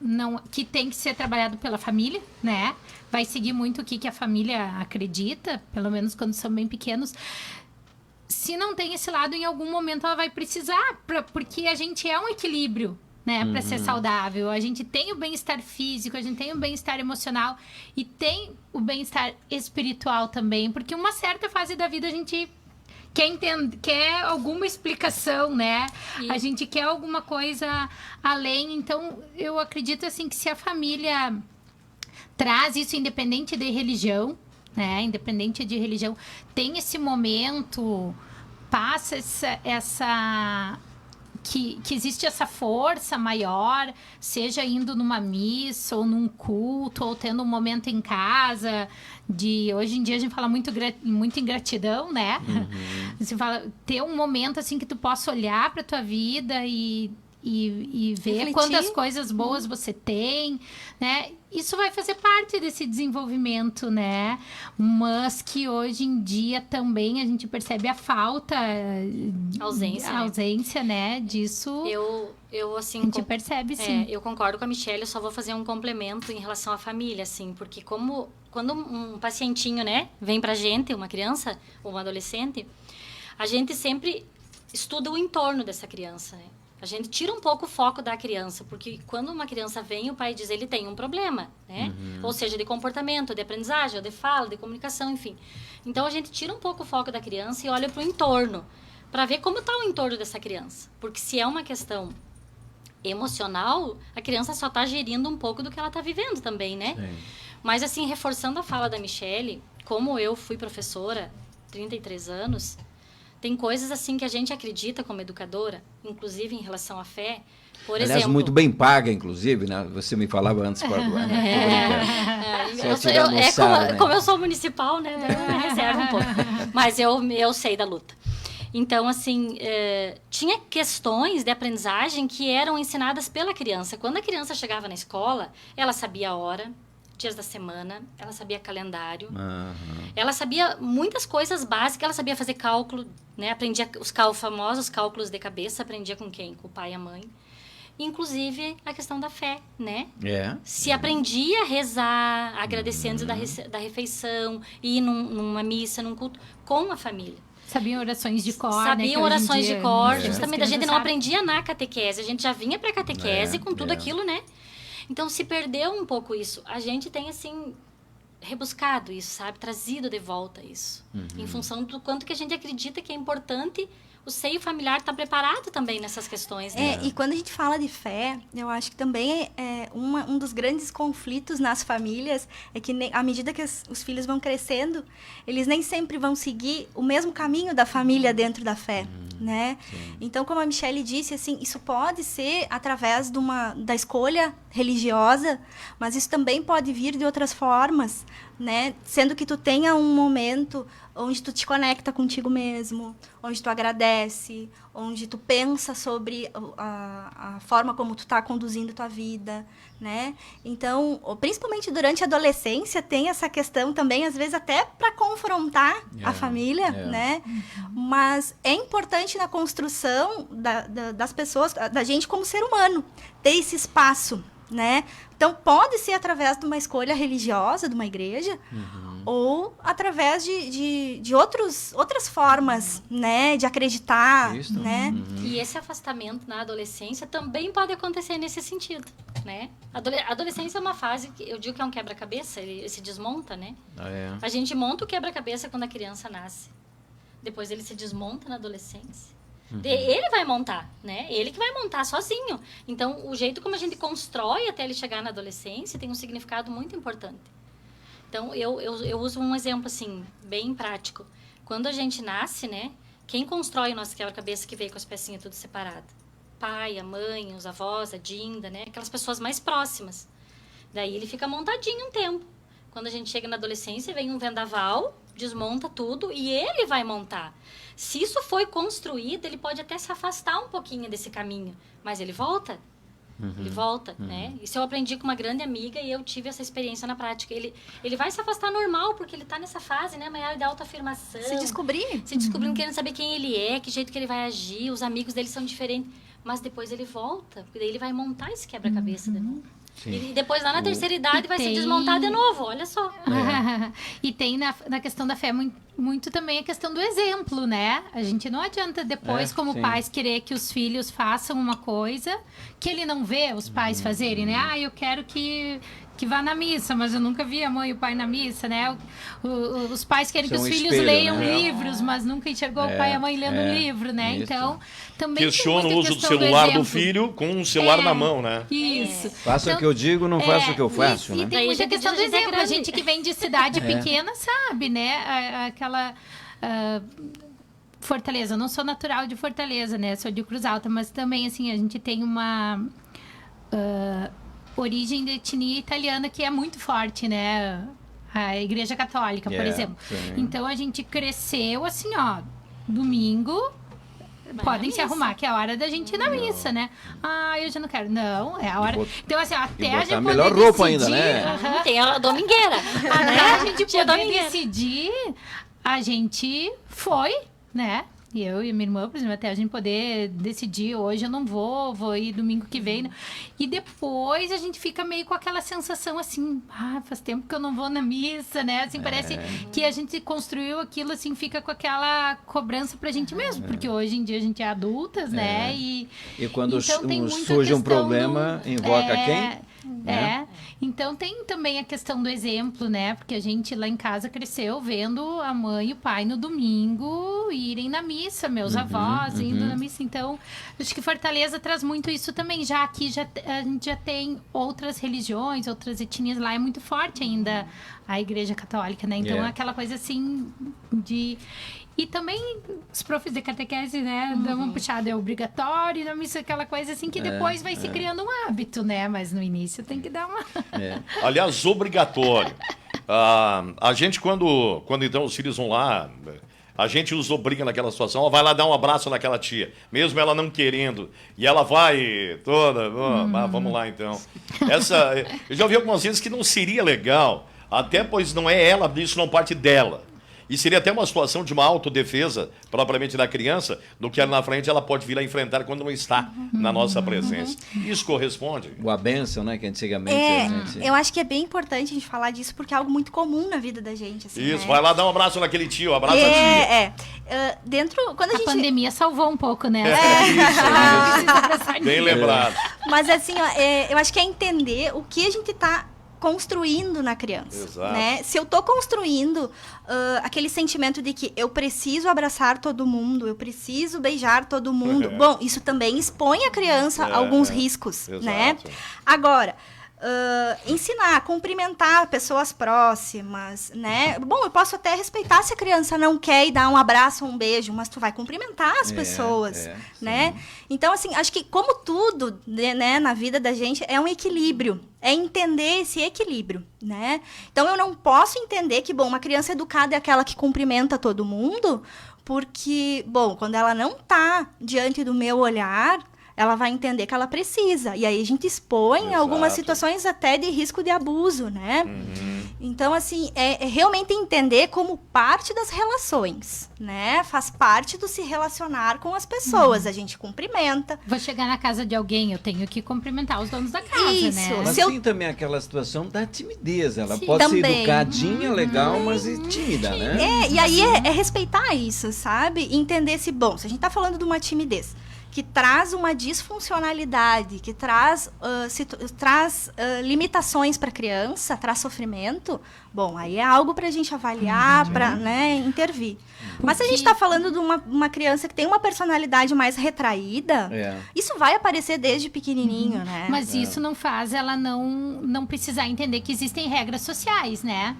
que tem que ser trabalhado pela família, né? Vai seguir muito o que a família acredita, pelo menos quando são bem pequenos. Se não tem esse lado, em algum momento ela vai precisar, porque a gente é um equilíbrio, né, para ser saudável. A gente tem o bem-estar físico, a gente tem o bem-estar emocional e tem o bem-estar espiritual também, porque uma certa fase da vida a gente quer alguma explicação, né? A gente quer alguma coisa além. Então, eu acredito assim que se a família traz isso independente de religião, né? Independente de religião, tem esse momento, passa essa que existe essa força maior, seja indo numa missa ou num culto, ou tendo um momento em casa, hoje em dia a gente fala muito em gratidão, né? Você fala, ter um momento assim que tu possa olhar para tua vida e ver refletir. Quantas coisas boas você tem, né? Isso vai fazer parte desse desenvolvimento, né? Mas que hoje em dia também a gente percebe a falta, ausência, né? Disso. Eu assim, a gente percebe, sim. Eu concordo com a Michelle, eu só vou fazer um complemento em relação à família, assim, porque quando um pacientinho, né, vem pra gente, uma criança ou um adolescente, a gente sempre estuda o entorno dessa criança, né? A gente tira um pouco o foco da criança, porque quando uma criança vem, o pai diz, ele tem um problema, né? Ou seja, de comportamento, de aprendizagem, de fala, de comunicação, enfim. Então, a gente tira um pouco o foco da criança e olha para o entorno, para ver como está o entorno dessa criança. Porque se é uma questão emocional, a criança só está gerindo um pouco do que ela está vivendo também, né? Sim. Mas, assim, reforçando a fala da Michelle, como eu fui professora, 33 anos... Tem coisas assim que a gente acredita como educadora, inclusive em relação à fé. Por exemplo, muito bem paga, inclusive, né? Você me falava antes. Como eu sou municipal, né? Eu me reservo um pouco. Mas eu sei da luta. Então, assim, tinha questões de aprendizagem que eram ensinadas pela criança. Quando a criança chegava na escola, ela sabia a hora, dias da semana, ela sabia calendário, ela sabia muitas coisas básicas, ela sabia fazer cálculo, né? Aprendia os famosos cálculos de cabeça, aprendia com quem? Com o pai e a mãe. Inclusive a questão da fé, né? Se aprendia a rezar, agradecer antes da refeição, ir numa missa, num culto, com a família. Sabiam orações de cor, Sabiam né, orações de cor, né, justamente. A gente não aprendia na catequese, a gente já vinha pra catequese com tudo aquilo, né? Então, se perdeu um pouco isso. A gente tem, assim, rebuscado isso, sabe? Trazido de volta isso. Em função do quanto que a gente acredita que é importante o seio familiar estar preparado também nessas questões. Né? E quando a gente fala de fé, eu acho que também um dos grandes conflitos nas famílias é que à medida que os filhos vão crescendo, eles nem sempre vão seguir o mesmo caminho da família dentro da fé, né? Então, como a Michele disse, assim, isso pode ser através da escolha religiosa, mas isso também pode vir de outras formas, né? Sendo que tu tenha um momento onde tu te conecta contigo mesmo, onde tu agradece, onde tu pensa sobre a forma como tu tá conduzindo tua vida, né? Então, principalmente durante a adolescência, tem essa questão também, às vezes até para confrontar a família, né? Mas é importante na construção das pessoas, da gente como ser humano, ter esse espaço, né? Então, pode ser através de uma escolha religiosa, de uma igreja, ou através de outras formas, né? De acreditar, né? E esse afastamento na adolescência também pode acontecer nesse sentido, né? A adolescência é uma fase que eu digo que é um quebra-cabeça, ele se desmonta, né? A gente monta o quebra-cabeça quando a criança nasce. Depois ele se desmonta na adolescência. Ele vai montar, né? Ele que vai montar sozinho. Então, o jeito como a gente constrói até ele chegar na adolescência tem um significado muito importante. Então, eu uso um exemplo, assim, bem prático. Quando a gente nasce, né? Quem constrói o nosso quebra-cabeça que veio com as pecinhas tudo separado? Pai, a mãe, os avós, a Dinda, né? Aquelas pessoas mais próximas. Daí ele fica montadinho um tempo. Quando a gente chega na adolescência, vem um vendaval, desmonta tudo e ele vai montar. Se isso foi construído, ele pode até se afastar um pouquinho desse caminho, mas ele volta. Ele volta, né? Isso eu aprendi com uma grande amiga e eu tive essa experiência na prática. Ele vai se afastar normal, porque ele tá nessa fase, né? Maior de autoafirmação. Se descobrir. Se descobrindo, querendo saber quem ele é, que jeito que ele vai agir, os amigos dele são diferentes. Mas depois ele volta, porque daí ele vai montar esse quebra-cabeça de novo. E depois lá na terceira idade vai se desmontar de novo, olha só. E tem na questão da fé muito também a questão do exemplo, né? A gente não adianta depois, como pais, querer que os filhos façam uma coisa que ele não vê os pais fazerem, né? Eu quero que vá na missa, mas eu nunca vi a mãe e o pai na missa, né? Os pais querem que os filhos leiam livros, mas nunca enxergou o pai e a mãe lendo um livro, né? Então, também questiona o uso do celular do filho com o celular na mão, né? Isso. Faça o que eu digo, não faça o que eu faço, e né? tem muita questão do exemplo. A gente que vem de cidade pequena sabe, né? Aquela... Fortaleza, eu não sou natural de Fortaleza, né? Sou de Cruz Alta, mas também, assim, a gente tem uma... origem de etnia italiana que é muito forte, né? A Igreja Católica, por exemplo. Sim. Então, a gente cresceu assim, ó, domingo, podem se arrumar, que é a hora da gente ir na missa, né? Eu já não quero. Não, é a hora... Então, assim, até a gente poder melhor roupa decidir... ainda, né? Tem a domingueira. Até a gente poder decidir, a gente foi, né? E eu e minha irmã, por exemplo, até a gente poder decidir, hoje eu não vou ir domingo que vem. E depois a gente fica meio com aquela sensação assim, faz tempo que eu não vou na missa, né? Assim, parece que a gente construiu aquilo, assim, fica com aquela cobrança pra gente mesmo. Porque hoje em dia a gente é adultas, né? E quando então, surge um problema, invoca quem? Então tem também a questão do exemplo, né? Porque a gente lá em casa cresceu vendo a mãe e o pai no domingo irem na missa, meus avós indo na missa. Então, acho que Fortaleza traz muito isso também. Já aqui a gente já tem outras religiões, outras etnias lá, é muito forte ainda a Igreja Católica, né? Então, aquela coisa assim de... E também os profs de catequese, né, dão uma puxada, é obrigatório, na missa, aquela coisa assim que depois vai se criando um hábito, né? Mas no início tem que dar uma... Aliás, obrigatório. A gente, quando então os filhos vão lá, A gente os obriga naquela situação, ó, vai lá dar um abraço naquela tia, mesmo ela não querendo. E ela vai toda, vamos lá então. Eu já ouvi algumas vezes que não seria legal, até pois não é ela, isso não parte dela. E seria até uma situação de uma autodefesa, propriamente da criança, do que na frente ela pode vir a enfrentar quando não está na nossa presença. Isso corresponde? A bênção, né? Que antigamente eu acho que é bem importante a gente falar disso, porque é algo muito comum na vida da gente. Assim, isso, né? vai lá dar um abraço naquele tio, abraça a tia. Quando a gente... pandemia salvou um pouco, né? Isso. Bem lembrado. Mas assim, eu acho que é entender o que a gente está construindo na criança. Exato. Né? Se eu estou construindo aquele sentimento de que eu preciso abraçar todo mundo, eu preciso beijar todo mundo, bom, isso também expõe a criança a alguns riscos, exato. né? Agora, ensinar, cumprimentar pessoas próximas, né? Bom, eu posso até respeitar se a criança não quer ir dar um abraço, um beijo, mas tu vai cumprimentar as pessoas, né? Então, assim, acho que como tudo, né, na vida da gente, é um equilíbrio, é entender esse equilíbrio, né? Então, eu não posso entender que, bom, uma criança educada é aquela que cumprimenta todo mundo, porque, bom, quando ela não tá diante do meu olhar, ela vai entender que ela precisa. E aí a gente expõe algumas situações até de risco de abuso, né? Então, assim, é realmente entender como parte das relações, né? Faz parte do se relacionar com as pessoas. A gente cumprimenta. Vou chegar na casa de alguém, eu tenho que cumprimentar os donos da casa, Isso. né? Mas tem também aquela situação da timidez. Ela Sim, pode ser também. educadinha, legal, mas é tímida, né? E aí é respeitar isso, sabe? Entender se, bom, se a gente tá falando de uma timidez que traz uma disfuncionalidade, que traz limitações para a criança, traz sofrimento, bom, aí é algo para a gente avaliar, para, né, intervir. Mas se a gente está falando de uma criança que tem uma personalidade mais retraída, isso vai aparecer desde pequenininho, né? Mas isso não faz ela não precisar entender que existem regras sociais, né?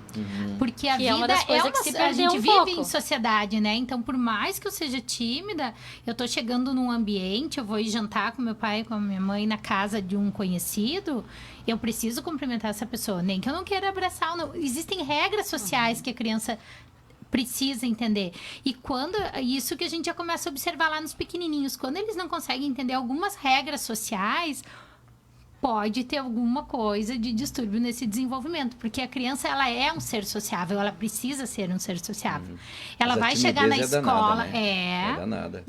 Porque a Que vida é uma das coisas que se a perdeu gente um vive pouco. em sociedade, né? Então, por mais que eu seja tímida, eu tô chegando num ambiente, eu vou ir jantar com meu pai e com a minha mãe na casa de um conhecido, eu preciso cumprimentar essa pessoa, nem que eu não queira abraçar. Não. Existem regras sociais que a criança precisa entender. E quando isso que a gente já começa a observar lá nos pequenininhos, quando eles não conseguem entender algumas regras sociais, pode ter alguma coisa de distúrbio nesse desenvolvimento, porque a criança, ela é um ser sociável, ela precisa ser um ser sociável. Ela vai chegar na escola, danada, né? É danada.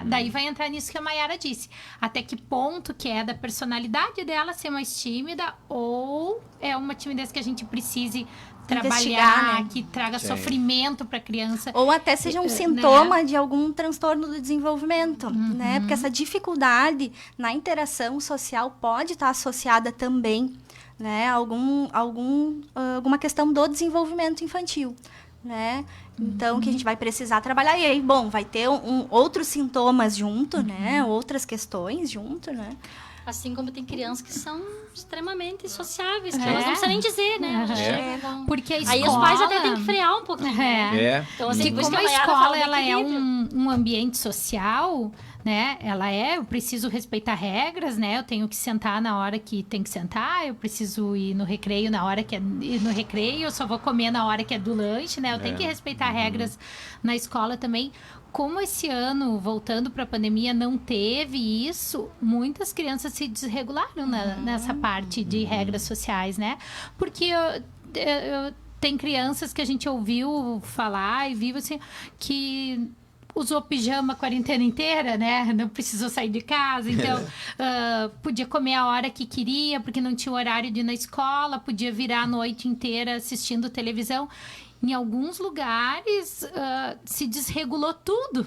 Daí vai entrar nisso que a Mayara disse. Até que ponto que é da personalidade dela ser mais tímida, ou é uma timidez que a gente precise trabalhar, né? Que traga sofrimento para a criança. Ou até seja um sintoma de algum transtorno do desenvolvimento, né? Porque essa dificuldade na interação social pode estar associada também, né? Alguma questão do desenvolvimento infantil, né? Então, que a gente vai precisar trabalhar. E aí, bom, vai ter outros sintomas junto, né? Outras questões junto, né? Assim como tem crianças que são extremamente sociáveis, que elas não precisam nem dizer, né? Porque a escola... Aí os pais até têm que frear um pouquinho. Então, assim, por isso como que a Mayara escola fala de ela é equilíbrio. um ambiente social, né? Eu preciso respeitar regras, né? Eu tenho que sentar na hora que tem que sentar, eu preciso ir no recreio na hora que é no recreio, eu só vou comer na hora que é do lanche, né? Eu tenho que respeitar regras na escola também. Como esse ano, voltando para a pandemia, não teve isso, muitas crianças se desregularam nessa parte de regras sociais, né? Porque tem crianças que a gente ouviu falar e viu assim, que usou pijama a quarentena inteira, né? Não precisou sair de casa, então podia comer a hora que queria, porque não tinha horário de ir na escola, podia virar a noite inteira assistindo televisão. Em alguns lugares se desregulou tudo,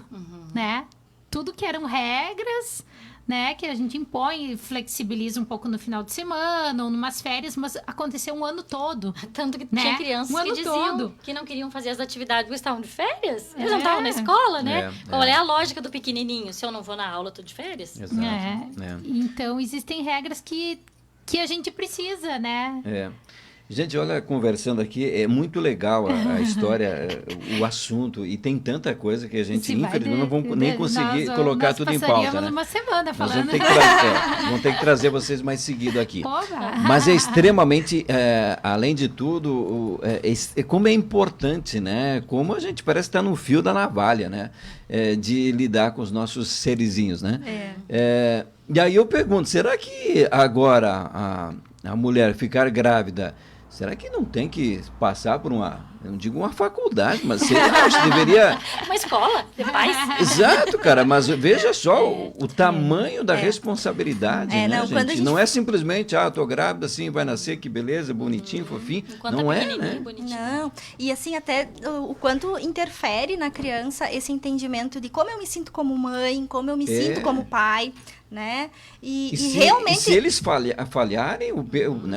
né? Tudo que eram regras, né? Que a gente impõe e flexibiliza um pouco no final de semana ou numas férias, mas aconteceu um ano todo. Tanto que né? tinha crianças que diziam todo. que não queriam fazer as atividades porque estavam de férias. Eles não estavam na escola, né? Qual é a lógica do pequenininho? Se eu não vou na aula, eu tô de férias? Exato. Então, existem regras que a gente precisa, né? Gente, olha, conversando aqui, é muito legal a história, o assunto, e tem tanta coisa que a gente, infelizmente, não vamos nem conseguir colocar tudo em pauta, né? Uma semana falando. Vamos ter que trazer vocês mais seguido aqui. Mas é extremamente, além de tudo, como é importante, né? Como a gente parece estar no fio da navalha, né? De lidar com os nossos serizinhos, né? E aí eu pergunto, será que agora a mulher ficar grávida, será que não tem que passar por eu não digo uma faculdade, mas sei lá, acho que deveria... Uma escola de pais. Exato, cara, mas veja só o tamanho da responsabilidade, né, não, gente? Não é simplesmente, tô grávida, assim, vai nascer, que beleza, bonitinho, fofinho. Enquanto não é né? Bonitinho. Não, e assim, até o quanto interfere na criança esse entendimento de como eu me sinto como mãe, como eu me sinto como pai, né? E realmente... se eles falharem, o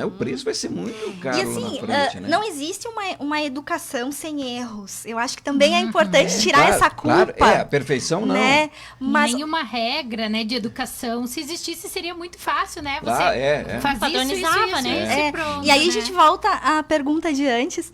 preço vai ser muito caro, e assim, lá na frente, né? não existe uma educação sem erros. Eu acho que também é importante tirar essa culpa. Claro, a perfeição não. Né? Mas nenhuma regra, né, de educação. Se existisse, seria muito fácil, né? Você faz padronizava, isso, né? E pronto, e aí né? a gente volta à pergunta de antes.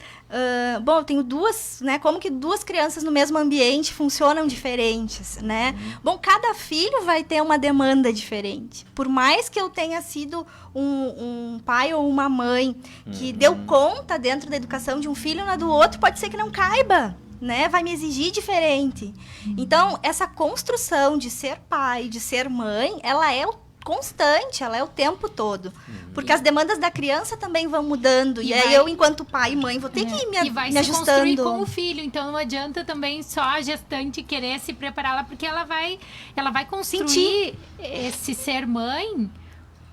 Bom, eu tenho duas, né? Como que duas crianças no mesmo ambiente funcionam diferentes, né? Bom, cada filho vai ter uma demanda diferente. Por mais que eu tenha sido um pai ou uma mãe que deu conta dentro da educação de um filho, na do outro pode ser que não caiba, né? Vai me exigir diferente. Então, essa construção de ser pai, de ser mãe, ela é constante, ela é o tempo todo. Porque as demandas da criança também vão mudando. E aí eu, enquanto pai e mãe, vou ter que e vai me se ajustando. construir com o filho. Então não adianta também só a gestante querer se prepará-la, porque ela vai construir esse ser mãe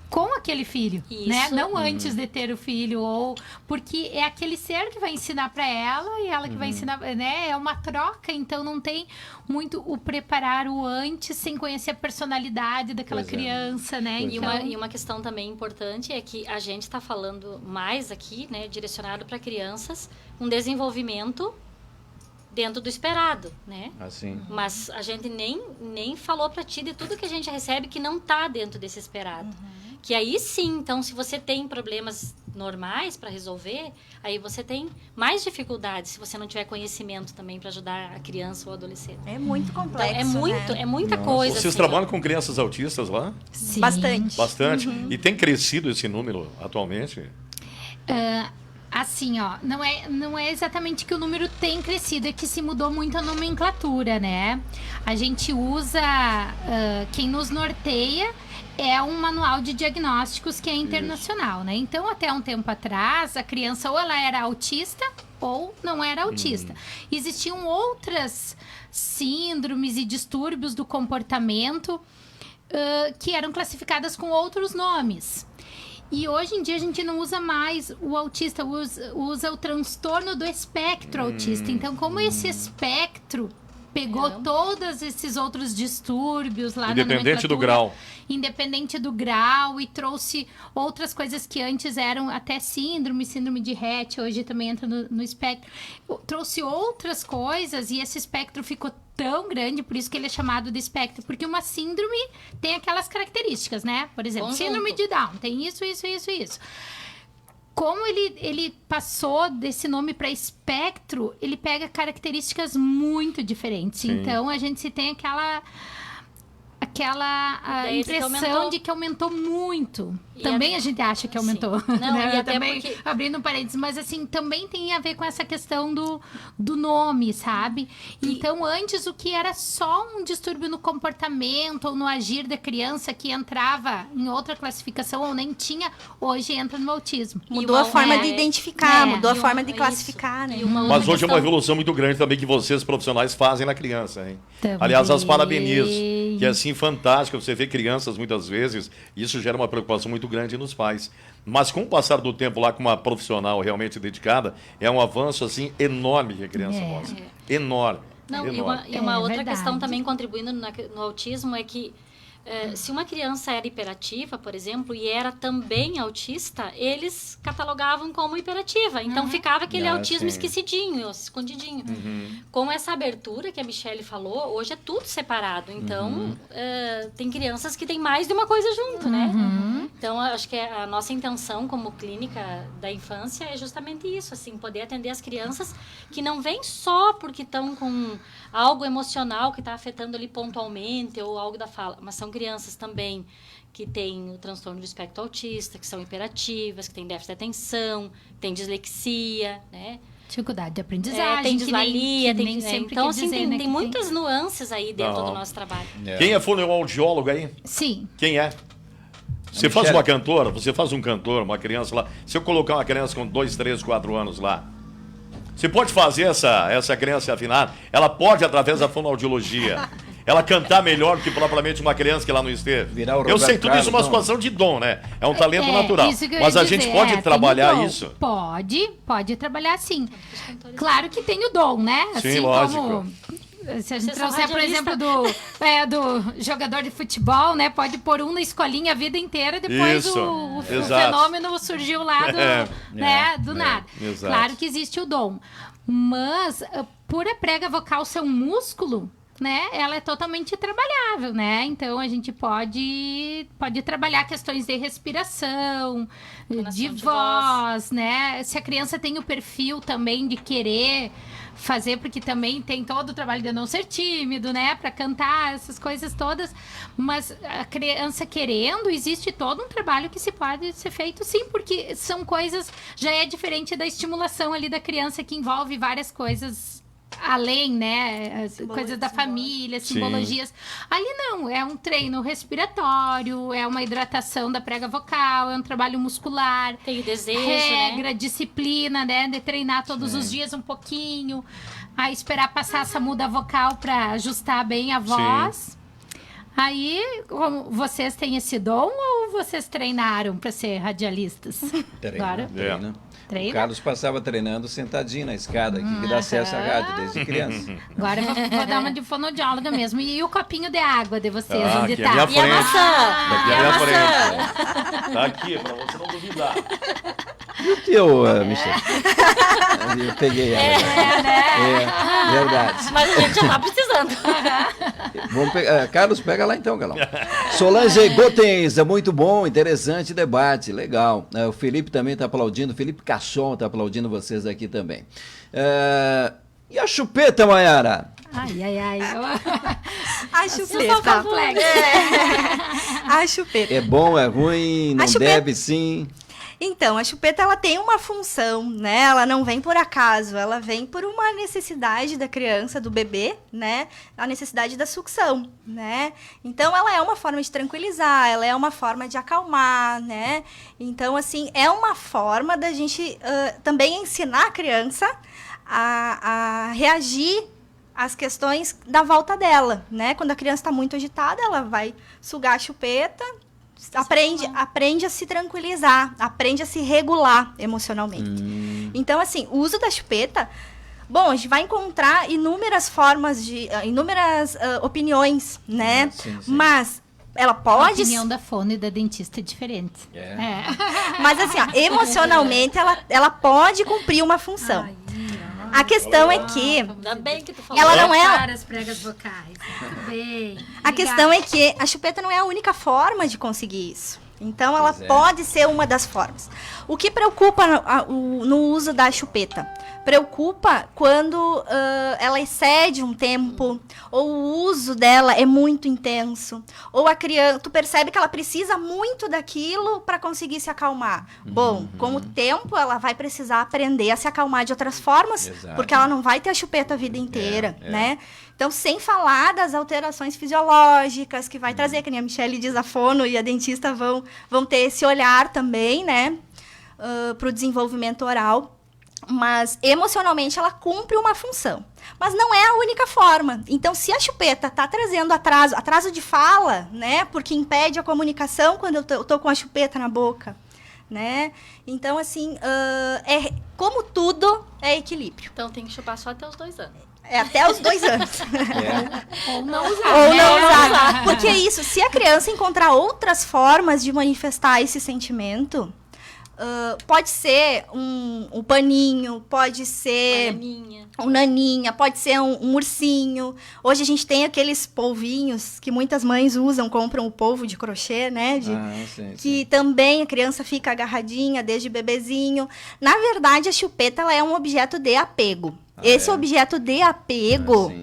com aquele filho, né? Não antes de ter o filho, ou porque é aquele ser que vai ensinar para ela e ela que vai ensinar, né? É uma troca, então não tem muito o preparar o antes sem conhecer a personalidade daquela criança, né? E uma questão também importante é que a gente está falando mais aqui, né? Direcionado para crianças, um desenvolvimento dentro do esperado, né? Assim. Mas a gente nem falou para ti de tudo que a gente recebe que não tá dentro desse esperado. Que aí sim, então, se você tem problemas normais para resolver, aí você tem mais dificuldades se você não tiver conhecimento também para ajudar a criança ou o adolescente. É muito complexo, então, é muita coisa. Vocês assim, trabalham com crianças autistas lá? Sim. Bastante. E tem crescido esse número atualmente? Assim, ó, não é exatamente que o número tem crescido, é que se mudou muito a nomenclatura, né? A gente usa, quem nos norteia é um manual de diagnósticos que é internacional, né? Então, até um tempo atrás, a criança ou ela era autista ou não era autista. Existiam outras síndromes e distúrbios do comportamento que eram classificadas com outros nomes. E hoje em dia a gente não usa mais o autista, usa o transtorno do espectro autista. Então, como esse espectro pegou todos esses outros distúrbios lá independente do grau. Independente do grau, e trouxe outras coisas que antes eram até síndrome de Rett, hoje também entra no espectro. Trouxe outras coisas e esse espectro ficou tão grande, por isso que ele é chamado de espectro, porque uma síndrome tem aquelas características, né? Por exemplo, síndrome de Down, tem isso. Como ele passou desse nome para espectro, ele pega características muito diferentes. Sim. Então, a gente se tem aquela impressão de que aumentou muito. Também a gente acha que aumentou. Não, né? e até também, porque... abrindo um parênteses, mas assim, também tem a ver com essa questão do nome, sabe? Então, antes o que era só um distúrbio no comportamento ou no agir da criança que entrava em outra classificação ou nem tinha, hoje entra no autismo. Mudou a forma de identificar, mudou a forma de classificar, né? Mas hoje é uma evolução muito grande também que vocês profissionais fazem na criança, hein? Também. Aliás, as parabenizo, que é assim fantástico, você vê crianças muitas vezes, isso gera uma preocupação muito grande nos pais. Mas com o passar do tempo lá com uma profissional realmente dedicada, é um avanço assim enorme que a criança mostra. Enorme. Não, enorme. E uma outra questão também contribuindo no autismo é que se uma criança era hiperativa, por exemplo, e era também autista, eles catalogavam como hiperativa. Então, ficava aquele autismo esquecidinho, escondidinho. Com essa abertura que a Michelle falou, hoje é tudo separado. Então, tem crianças que têm mais de uma coisa junto, né? Então, eu acho que a nossa intenção como clínica da infância é justamente isso, assim, poder atender as crianças que não vêm só porque estão com algo emocional que está afetando ali pontualmente ou algo da fala, mas são crianças também que têm o transtorno do espectro autista, que são hiperativas, que têm déficit de atenção, têm dislexia, né? Dificuldade de aprendizagem. Tem dislalia, que nem sempre então, quer assim, dizer, né, tem que muitas nuances aí dentro Não. do nosso trabalho. Quem é fonoaudiólogo aí? Sim. Quem é? Você faz uma cantora, você faz um cantor, uma criança lá. Se eu colocar uma criança com 2, 3, 4 anos lá, você pode fazer essa criança afinar? Ela pode, através da fonoaudiologia, ela cantar melhor que propriamente uma criança que lá não esteve. Virar o Eu sei, Roberto tudo isso é uma Carlos, situação de dom, né? É um talento natural. Isso que eu Mas ia a gente dizer, pode tem trabalhar o dom. isso? Pode trabalhar sim. Claro que tem o dom, né? Sim, Assim lógico. Como se a gente Vocês são trouxer, por exemplo, do jogador de futebol, né? Pode pôr um na escolinha a vida inteira, depois Isso, o exato. fenômeno surgiu lá do nada. exato. Claro que existe o dom. Mas, por a prega vocal ser um músculo, né, ela é totalmente trabalhável, né? Então a gente pode trabalhar questões de respiração, de voz, né? Se a criança tem o perfil também de querer fazer, porque também tem todo o trabalho de não ser tímido, né, para cantar, essas coisas todas, mas a criança querendo, existe todo um trabalho que se pode ser feito sim, porque são coisas, já é diferente da estimulação ali da criança, que envolve várias coisas além, né, coisas da família, simbologias. Ali não, é um treino respiratório, é uma hidratação da prega vocal, é um trabalho muscular. Tem desejo, regra, disciplina, né, de treinar todos os dias um pouquinho, aí esperar passar essa muda vocal para ajustar bem a voz. Aí, vocês têm esse dom ou vocês treinaram para ser radialistas? Treina. Treina? O Carlos passava treinando sentadinho na escada, que dá acesso à rádio desde criança. Agora eu vou dar uma de fonoaudióloga mesmo. E o copinho de água de vocês, onde aqui tá? à minha E a frente. maçã? Aqui E à a minha maçã? frente. Tá aqui, pra você não duvidar. E o que eu, Michel? Eu peguei ela. É, verdade. Mas a gente já tá precisando. Vamos pegar, Carlos, pega lá então, Galão. Solange Gotenza, muito bom, interessante debate, legal. O Felipe também está aplaudindo, Felipe Cachon está aplaudindo vocês aqui também. E a chupeta, Maiara? Ai. A chupeta. A chupeta. É bom, é ruim, não chupeta- deve sim? Então, a chupeta, ela tem uma função, né? Ela não vem por acaso, ela vem por uma necessidade da criança, do bebê, né? A necessidade da sucção, né? Então, ela é uma forma de tranquilizar, ela é uma forma de acalmar, né? Então, assim, é uma forma da gente também ensinar a criança a reagir às questões da volta dela, né? Quando a criança está muito agitada, ela vai sugar a chupeta, aprende a se tranquilizar, aprende a se regular emocionalmente. Então, assim, o uso da chupeta, bom, a gente vai encontrar inúmeras formas inúmeras opiniões, né? Sim. Mas ela A pode... opinião da fono e da dentista é diferente. Mas, assim, ó, emocionalmente, ela pode cumprir uma função. A questão é que... Ainda bem que tu falou. Ela não é... Para as pregas vocais. Muito bem. A questão é que a chupeta não é a única forma de conseguir isso. Então, ela Pois é. pode ser uma das formas. O que preocupa no uso da chupeta? Preocupa quando ela excede um tempo, ou o uso dela é muito intenso, ou a criança, tu percebe que ela precisa muito daquilo para conseguir se acalmar. Bom, com o tempo ela vai precisar aprender a se acalmar de outras formas, Exato. porque ela não vai ter a chupeta a vida inteira, né? Então, sem falar das alterações fisiológicas que vai trazer, que nem a Michelle diz, a fono e a dentista vão ter esse olhar também, né? Para o desenvolvimento oral. Mas, emocionalmente, ela cumpre uma função. Mas não é a única forma. Então, se a chupeta está trazendo atraso de fala, né? Porque impede a comunicação quando eu tô com a chupeta na boca, né? Então, assim, como tudo, é equilíbrio. Então tem que chupar só até os 2 anos. É até os 2 anos. Ou não usar. Ou né? não usar. Porque é isso, se a criança encontrar outras formas de manifestar esse sentimento, Pode ser um paninho, pode ser um naninha, pode ser um ursinho. Hoje a gente tem aqueles polvinhos que muitas mães usam, compram o polvo de crochê, né? Que também a criança fica agarradinha desde bebezinho. Na verdade, a chupeta ela é um objeto de apego. Esse objeto de apego,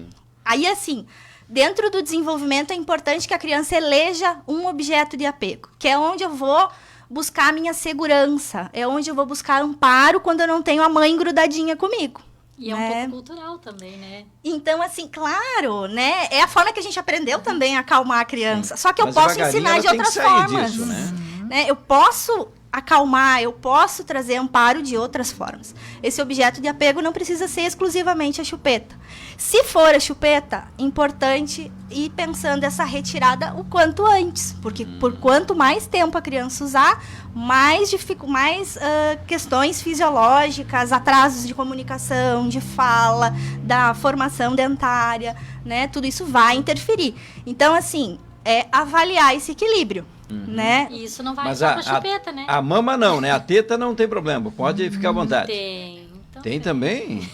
aí assim, dentro do desenvolvimento é importante que a criança eleja um objeto de apego, que é onde eu vou buscar a minha segurança, é onde eu vou buscar amparo quando eu não tenho a mãe grudadinha comigo. E é um pouco cultural também, né? Então, assim, claro, né? É a forma que a gente aprendeu também a acalmar a criança. Só que eu posso ensinar de outras formas. Disso, né? Eu posso acalmar, eu posso trazer amparo de outras formas. Esse objeto de apego não precisa ser exclusivamente a chupeta. Se for a chupeta, importante ir pensando essa retirada o quanto antes, porque por quanto mais tempo a criança usar, mais questões fisiológicas, atrasos de comunicação, de fala, da formação dentária, né? Tudo isso vai interferir. Então, assim, é avaliar esse equilíbrio. Né? E isso não vai só com a chupeta, né? A mama não, né? A teta não tem problema, pode ficar à vontade. Tem também?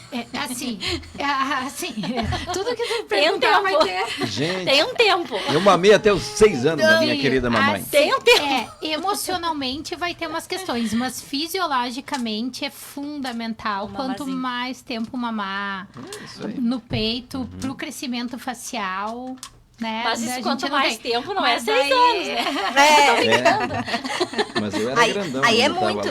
Tudo que você perguntar vai ter. Gente, tem um tempo. Eu mamei até os 6 anos da minha querida mamãe. Tem um tempo. Emocionalmente vai ter umas questões, mas fisiologicamente é fundamental. Quanto mais tempo mamar no peito, pro crescimento facial... Né? Mas isso quanto mais tempo, não é 6 anos, né? Mas eu era grandão. Aí é muito.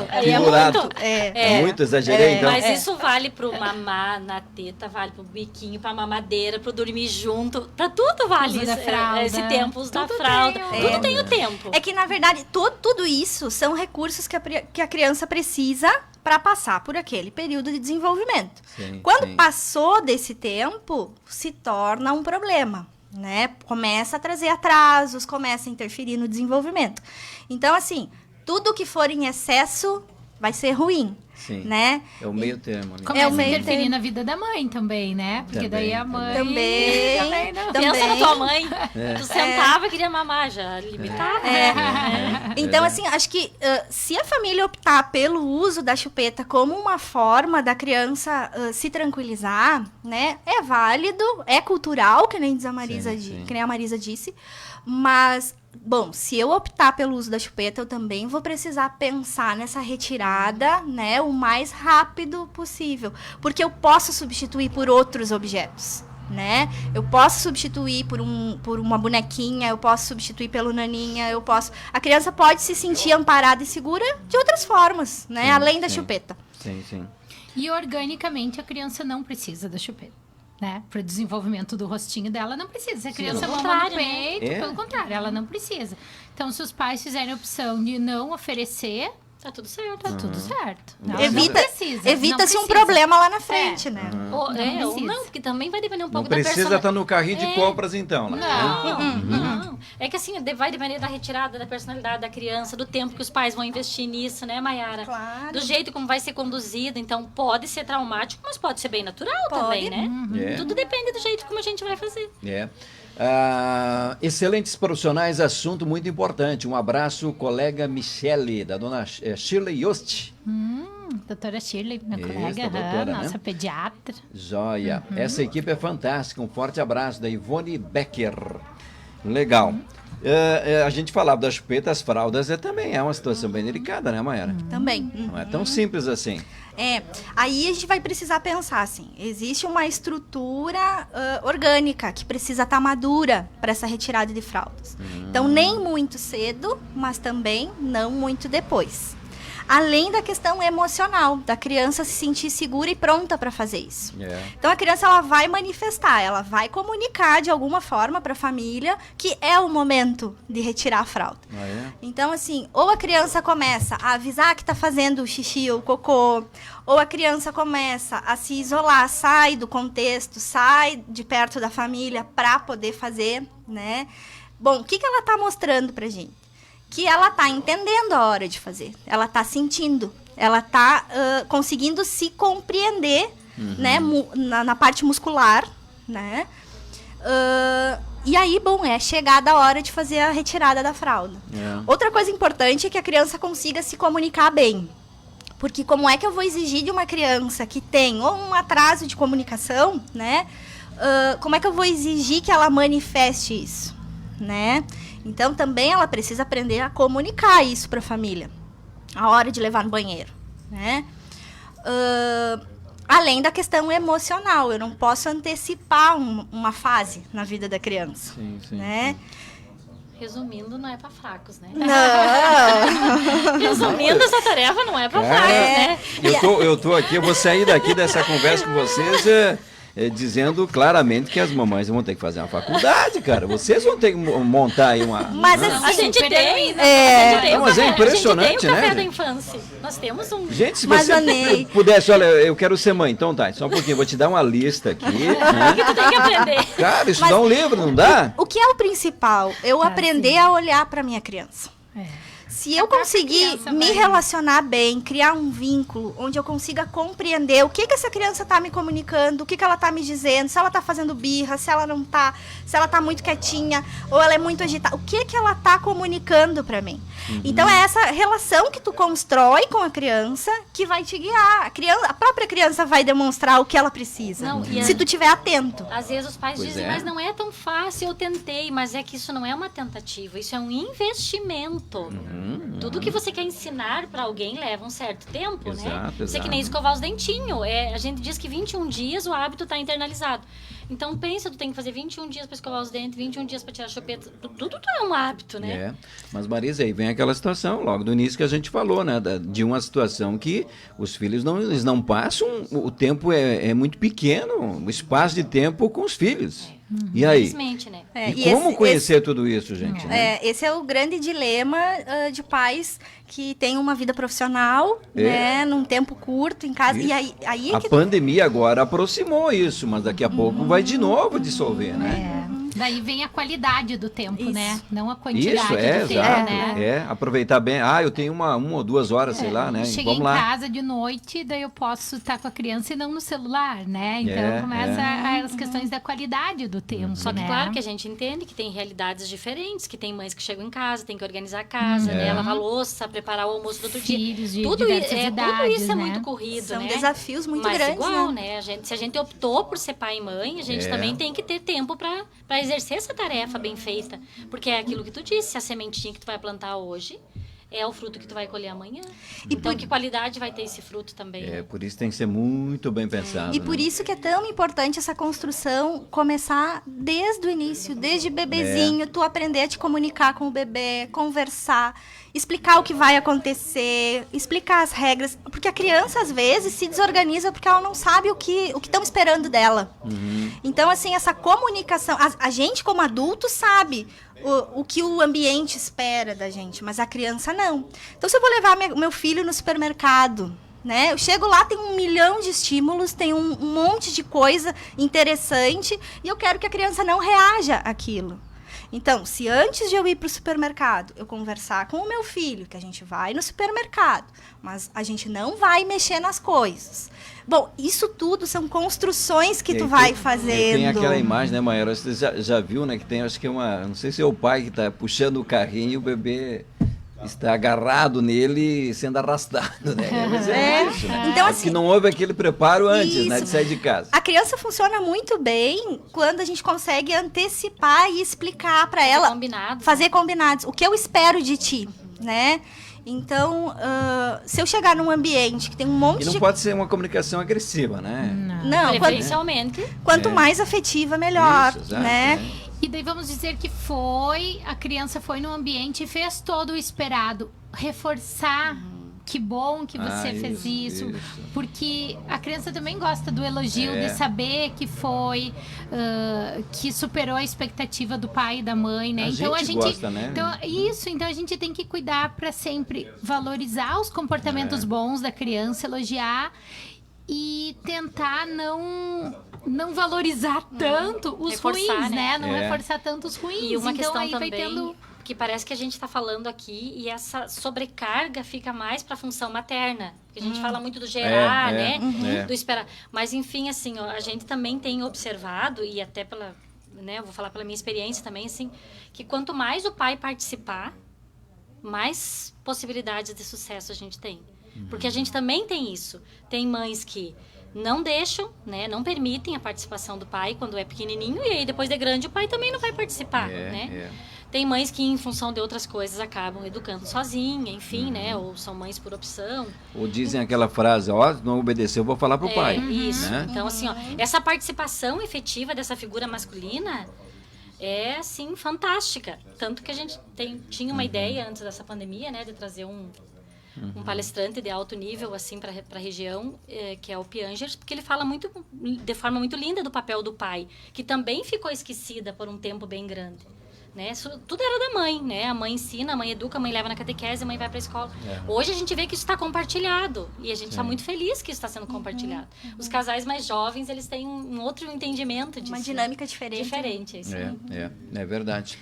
Muito exagerei, então. Mas isso vale pro mamar na teta, vale pro biquinho, pra mamadeira, pro dormir junto. Pra tudo vale esse tempo, uso da fralda. Tudo tem o tempo. É que, na verdade, tudo isso são recursos que a criança precisa para passar por aquele período de desenvolvimento. Quando passou desse tempo, se torna um problema. Né? Começa a trazer atrasos, começa a interferir no desenvolvimento. Então, assim, tudo que for em excesso vai ser ruim. Né? É o meio termo. Né? Começa a interferir na vida da mãe também, né? Porque daí a mãe... Também. Pensa na tua mãe. Tu sentava e queria mamar, já limitava. Então, assim, acho que se a família optar pelo uso da chupeta como uma forma da criança se tranquilizar, né? É válido, é cultural, que nem a Marisa disse, mas... Bom, se eu optar pelo uso da chupeta, eu também vou precisar pensar nessa retirada, né, o mais rápido possível. Porque eu posso substituir por outros objetos, né? Eu posso substituir por uma bonequinha, eu posso substituir pelo naninha, A criança pode se sentir amparada e segura de outras formas, né? Além da chupeta. Sim. E organicamente a criança não precisa da chupeta. Né? Para o desenvolvimento do rostinho dela, não precisa. Se a criança mama no peito, pelo contrário, ela não precisa. Então, se os pais fizerem a opção de não oferecer, tá tudo certo. Tá tudo certo. Evita-se um problema lá na frente, né? Ou não, porque também vai depender um pouco da personalidade. Não precisa estar no carrinho de compras, então. Né? Não. É que assim, vai depender da retirada da personalidade da criança, do tempo que os pais vão investir nisso, né, Mayara? Claro. Do jeito como vai ser conduzido. Então, pode ser traumático, mas pode ser bem natural também, né? Tudo depende do jeito como a gente vai fazer. Excelentes profissionais, assunto muito importante. Um abraço, colega Michele, da dona Shirley Yost. Doutora Shirley, minha colega, doutora, nossa pediatra. Joia. Essa equipe é fantástica. Um forte abraço da Ivone Becker. Legal. A gente falava das chupetas, as fraldas também é uma situação bem delicada, né, Mayara? Também. Não é tão simples assim. Aí a gente vai precisar pensar assim, existe uma estrutura orgânica que precisa estar madura para essa retirada de fraldas. Então, nem muito cedo, mas também não muito depois. Além da questão emocional, da criança se sentir segura e pronta para fazer isso. Então, a criança ela vai manifestar, ela vai comunicar de alguma forma para a família que é o momento de retirar a fralda. Então, assim, ou a criança começa a avisar que está fazendo o xixi ou o cocô, ou a criança começa a se isolar, sai do contexto, sai de perto da família para poder fazer, né? Bom, o que ela está mostrando para a gente? Que ela está entendendo a hora de fazer, ela está sentindo, ela está conseguindo se compreender, né, na parte muscular, né? E aí, bom, é chegada a hora de fazer a retirada da fralda. Outra coisa importante é que a criança consiga se comunicar bem, Porque como é que eu vou exigir de uma criança que tem ou um atraso de comunicação, né? Como é que eu vou exigir que ela manifeste isso, né? Então, também ela precisa aprender a comunicar isso para a família, a hora de levar no banheiro, né? Além da questão emocional, eu não posso antecipar uma fase na vida da criança, né? Resumindo, não é para fracos, né? Não! Resumindo, essa tarefa não é para fracos, né? Eu tô aqui, eu vou sair daqui dessa conversa com vocês dizendo claramente que as mamães vão ter que fazer uma faculdade, cara. Vocês vão ter que montar aí uma... Mas assim, A gente tem, mas é impressionante, a gente tem o café né, da gente? infância. Nós temos um... Gente, se Mas, você Vanei, pudesse, olha, eu quero ser mãe, então tá, só um pouquinho, eu vou te dar uma lista aqui, né? que tu tem que aprender. Cara, isso dá um livro, não dá? o que é o principal? Eu aprender a olhar para minha criança. Se eu conseguir me relacionar bem, criar um vínculo onde eu consiga compreender o que essa criança está me comunicando, o que ela está me dizendo, se ela está fazendo birra, se ela não está, se ela está muito quietinha ou ela é muito agitada, o que ela está comunicando para mim. Então é essa relação que tu constrói com a criança que vai te guiar. A própria criança vai demonstrar o que ela precisa, Não, se tu estiver atento. Às vezes os pais dizem, mas não é tão fácil, eu tentei, mas é que isso não é uma tentativa, isso é um investimento. Tudo que você quer ensinar para alguém leva um certo tempo, né? Isso é que nem escovar os dentinhos. A gente diz que 21 dias o hábito está internalizado. Então, pensa, tu tem que fazer 21 dias para escovar os dentes, 21 dias para tirar a chupeta. Tudo é um hábito, né? Mas, Marisa, aí vem aquela situação, logo do início que a gente falou, né? De uma situação que os filhos eles não passam, o tempo é muito pequeno, o espaço de tempo com os filhos. E aí? Infelizmente, né? E como conhecer tudo isso, gente? Né? Esse é o grande dilema de pais que têm uma vida profissional, né, num tempo curto em casa. Isso. E aí A pandemia agora aproximou isso, mas daqui a pouco vai de novo dissolver, né? Daí vem a qualidade do tempo, né? Não a Isso, quantidade do tempo, exato. né? Aproveitar bem. Eu tenho uma ou 2 horas, sei lá, né? Cheguei Vamos em lá. casa de noite, daí eu posso estar com a criança e não no celular, né? Então começa as questões da qualidade do tempo, Só que né? claro que a gente entende que tem realidades diferentes, que tem mães que chegam em casa, tem que organizar a casa, né? Lavar a louça, preparar o almoço do outro Filhos dia. de Tudo diversas tudo idades, isso é né? muito corrido, são né? desafios muito Mas grandes, igual, né? Se a gente optou por ser pai e mãe, a gente também tem que ter tempo para exercer essa tarefa bem feita. Porque é aquilo que tu disse, a sementinha que tu vai plantar hoje é o fruto que tu vai colher amanhã. Então, que qualidade vai ter esse fruto também? Por isso tem que ser muito bem pensado. E por isso que é tão importante essa construção começar desde o início, desde bebezinho, tu aprender a te comunicar com o bebê, conversar, explicar o que vai acontecer, explicar as regras, porque a criança às vezes se desorganiza porque ela não sabe o que estão esperando dela. Então, assim, essa comunicação, a gente como adulto sabe o que o ambiente espera da gente, mas a criança não. Então, se eu vou levar meu filho no supermercado, né? Eu chego lá, tem 1 milhão de estímulos, tem um monte de coisa interessante e eu quero que a criança não reaja àquilo. Então, se antes de eu ir para o supermercado, eu conversar com o meu filho, que a gente vai no supermercado, mas a gente não vai mexer nas coisas. Bom, isso tudo são construções que tu vai fazendo. Tem aquela imagem, né, Maiara? Você já viu, né? Que tem, acho que não sei se é o pai que está puxando o carrinho e o bebê está agarrado nele sendo arrastado, né? Mas isso, né? Então, que não houve aquele preparo antes, né, de sair de casa. A criança funciona muito bem quando a gente consegue antecipar e explicar para ela, fazer combinados. O que eu espero de ti, né? Então, se eu chegar num ambiente que tem um monte de... E não pode ser uma comunicação agressiva, né? Não, preferencialmente. Quanto mais afetiva, melhor, Isso, exato, né? E daí vamos dizer que a criança foi no ambiente e fez todo o esperado. Reforçar, que bom que você fez isso. Porque a criança também gosta do elogio, de saber que foi, que superou a expectativa do pai e da mãe, né? Então a gente gosta, né? Então a gente tem que cuidar para sempre valorizar os comportamentos bons da criança, elogiar e tentar não valorizar tanto os Reforçar, ruins, né? Não reforçar tanto os ruins. E uma então questão aí também vai tendo... que parece que a gente está falando aqui e essa sobrecarga fica mais para a função materna. Porque a gente fala muito do gerar, né? Do esperar. Mas, enfim, assim, ó, a gente também tem observado, e até pela... né, eu vou falar pela minha experiência também, assim, que quanto mais o pai participar, mais possibilidades de sucesso a gente tem. Porque a gente também tem isso. Tem mães que não deixam, né, não permitem a participação do pai quando é pequenininho, e aí depois de grande o pai também não vai participar, né? Tem mães que, em função de outras coisas, acabam educando sozinha, enfim, né? Ou são mães por opção. Ou dizem aquela frase, ó, não obedeceu, eu vou falar pro pai. Isso. Né? Então, assim, ó, essa participação efetiva dessa figura masculina é, assim, fantástica. Tanto que a gente tinha uma ideia, antes dessa pandemia, né? De trazer um palestrante de alto nível, assim, para a região, que é o Piangers, porque ele fala de forma muito linda do papel do pai, que também ficou esquecida por um tempo bem grande. Né? Isso, tudo era da mãe, né? A mãe ensina, a mãe educa, a mãe leva na catequese, a mãe vai para a escola. Hoje a gente vê que isso está compartilhado e a gente está muito feliz que isso está sendo compartilhado. Os casais mais jovens, eles têm um outro entendimento disso. Uma dinâmica diferente. Diferente, é isso aí. É verdade.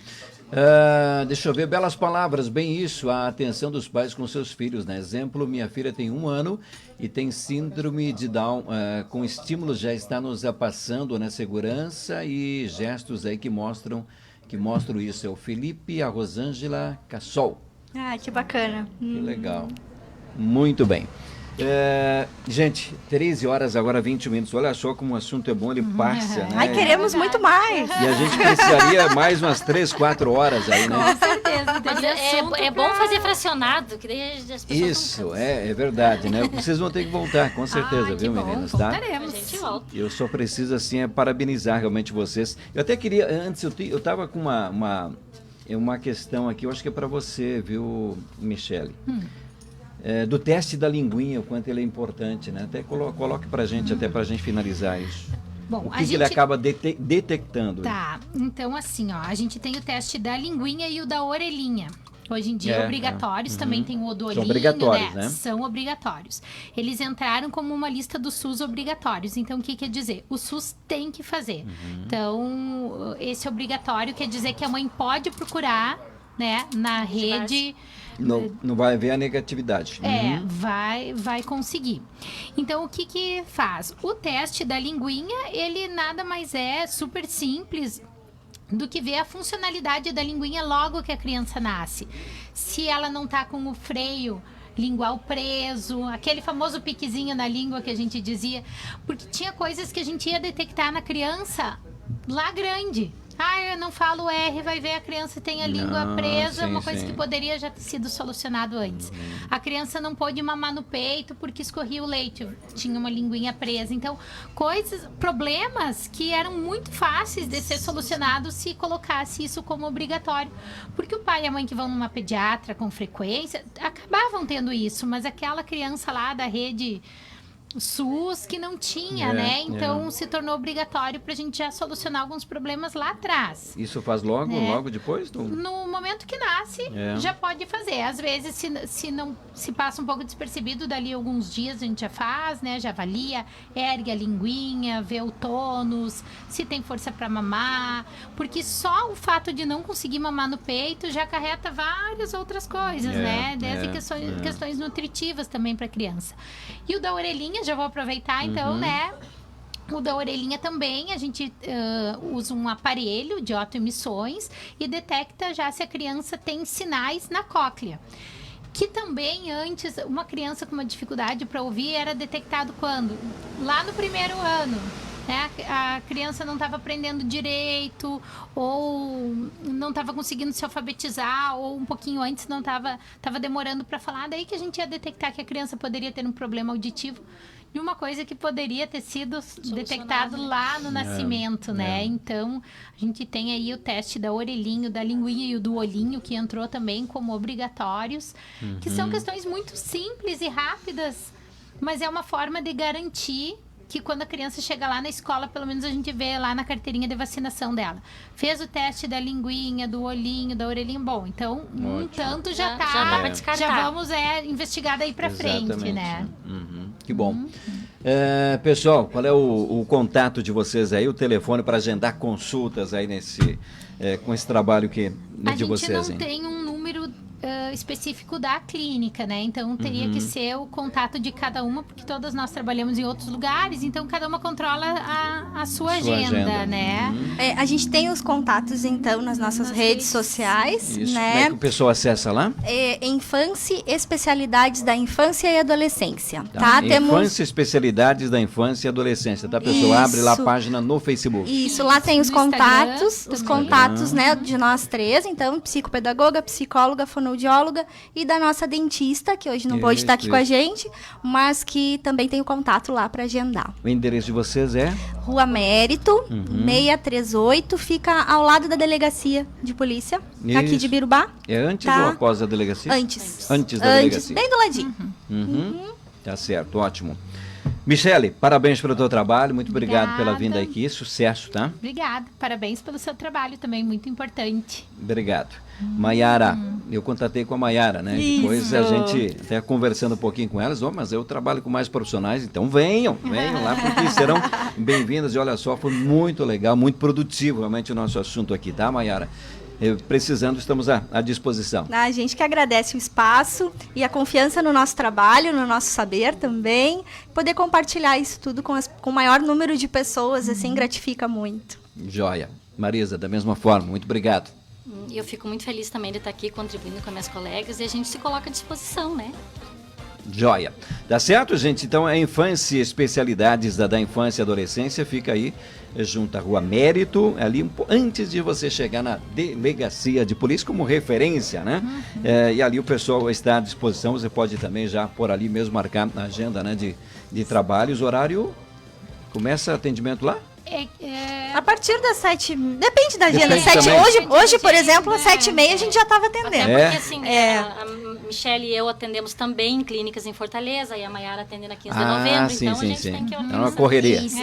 Deixa eu ver, belas palavras, bem isso, a atenção dos pais com seus filhos, né? Exemplo, minha filha tem 1 ano e tem síndrome de Down, com estímulos já está nos passando, né? Segurança e gestos aí que mostram isso. É o Felipe e a Rosângela Cassol. Ah, que bacana. Que legal. Muito bem. Gente, 13 horas agora 20 minutos. Olha só como o assunto é bom, ele passa, né? Ai, queremos muito mais. E a gente precisaria mais umas 3, 4 horas aí, né? Com certeza. Mas é bom fazer fracionado, que daí as pessoas... Isso, é verdade, né? Vocês vão ter que voltar, com certeza, viu, bom, meninas, tá? voltaremos. A gente volta. Eu só preciso, assim, parabenizar realmente vocês. Eu até queria, antes, eu tava com uma questão aqui, eu acho que é para você, viu, Michele? Do teste da linguinha, o quanto ele é importante, né? Até coloque pra gente, até pra gente finalizar isso. Bom, O que ele acaba detectando? Tá, então assim, ó, a gente tem o teste da linguinha e o da orelhinha. Hoje em dia, obrigatórios, também tem o do olhinho, São obrigatórios, né? São obrigatórios. Eles entraram como uma lista do SUS obrigatórios. Então, o que quer dizer? O SUS tem que fazer. Então, esse obrigatório quer dizer que a mãe pode procurar, né, na rede... Não vai haver a negatividade. Vai conseguir. Então, o que faz? O teste da linguinha, ele nada mais é super simples do que ver a funcionalidade da linguinha logo que a criança nasce. Se ela não tá com o freio lingual preso, aquele famoso piquezinho na língua que a gente dizia, porque tinha coisas que a gente ia detectar na criança lá grande. Eu não falo R, vai ver a criança tem a língua presa, uma coisa que poderia já ter sido solucionado antes. A criança não pôde mamar no peito porque escorria o leite, tinha uma linguinha presa. Então, problemas que eram muito fáceis de ser solucionados se colocasse isso como obrigatório. Porque o pai e a mãe que vão numa pediatra com frequência, acabavam tendo isso, mas aquela criança lá da rede SUS que não tinha, né? Então se tornou obrigatório para a gente já solucionar alguns problemas lá atrás. Isso faz logo depois? No momento que nasce, já pode fazer. Às vezes, se passa um pouco despercebido, dali alguns dias a gente já faz, né? Já avalia, ergue a linguinha, vê o tônus, se tem força para mamar. Porque só o fato de não conseguir mamar no peito já acarreta várias outras coisas, né? Desde questões nutritivas também para a criança. E o da orelhinha, já vou aproveitar então, né? O da orelhinha também, a gente usa um aparelho de autoemissões e detecta já se a criança tem sinais na cóclea. Que também antes, uma criança com uma dificuldade para ouvir era detectado quando? Lá no 1º ano. Né? A criança não estava aprendendo direito, ou não estava conseguindo se alfabetizar, ou um pouquinho antes não estava demorando para falar. Daí que a gente ia detectar que a criança poderia ter um problema auditivo de uma coisa que poderia ter sido detectado lá no nascimento, né? Então, a gente tem aí o teste da orelhinha, da linguinha e o do olhinho, que entrou também como obrigatórios, que são questões muito simples e rápidas, mas é uma forma de garantir que quando a criança chega lá na escola, pelo menos a gente vê lá na carteirinha de vacinação dela. Fez o teste da linguinha, do olhinho, da orelhinha. Bom, então, um tanto já tá. Já dá pra descartar. Já vamos investigar daí pra frente, né? Que bom. Pessoal, qual é o contato de vocês aí, o telefone para agendar consultas aí com esse trabalho de vocês? A gente não tem um número específico da clínica, né? Então teria que ser o contato de cada uma, porque todas nós trabalhamos em outros lugares, então cada uma controla a sua agenda, né? A gente tem os contatos, então, nas nossas redes sociais, Isso. né? Como é que o pessoal acessa lá? Infância, especialidades da infância e adolescência, tá? Infância, especialidades da infância e adolescência, tá? A pessoa abre lá a Isso. página no Facebook. Isso, lá tem os No contatos, Instagram os também. contatos, né, de nós três, então, psicopedagoga, psicóloga, fonoaudióloga e da nossa dentista, que hoje não pôde estar aqui com a gente, mas que também tem o contato lá para agendar. O endereço de vocês é? Rua Mérito, 638, fica ao lado da delegacia de polícia, aqui Isso. de Birubá. É antes Tá. ou após a delegacia? Antes. Antes da delegacia. Bem do ladinho. Tá certo, ótimo. Michele, parabéns pelo teu trabalho, muito obrigado pela Obrigada. vinda aqui, sucesso, tá? Obrigada. Parabéns pelo seu trabalho também, muito importante. Obrigado. Maiara, eu contatei com a Maiara, né? Depois a gente até conversando um pouquinho com elas, mas eu trabalho com mais profissionais, então venham lá, porque serão bem-vindas. E olha só, foi muito legal, muito produtivo realmente o nosso assunto aqui, tá, Maiara? Precisando, estamos à disposição. A gente que agradece o espaço e a confiança no nosso trabalho, no nosso saber também. Poder compartilhar isso tudo com o maior número de pessoas, assim, gratifica muito. Joia. Marisa, da mesma forma, muito obrigado. Eu fico muito feliz também de estar aqui contribuindo com as minhas colegas e a gente se coloca à disposição, né? Joia. Tá certo, gente? Então, a infância e especialidades da infância e adolescência fica aí junto à Rua Mérito, ali antes de você chegar na delegacia de polícia, como referência, né? E ali o pessoal está à disposição, você pode também já por ali mesmo marcar na agenda, né, de trabalhos, horário, começa atendimento lá? A partir das 7, depende da agenda. Depende também. Hoje, por exemplo, às 7h30 a gente já estava atendendo. Até porque, assim, a Michelle e eu atendemos também em clínicas em Fortaleza e a Maiara atendendo a 15 de novembro, sim, então sim, a gente sim. tem que É organizar. uma correria. Isso,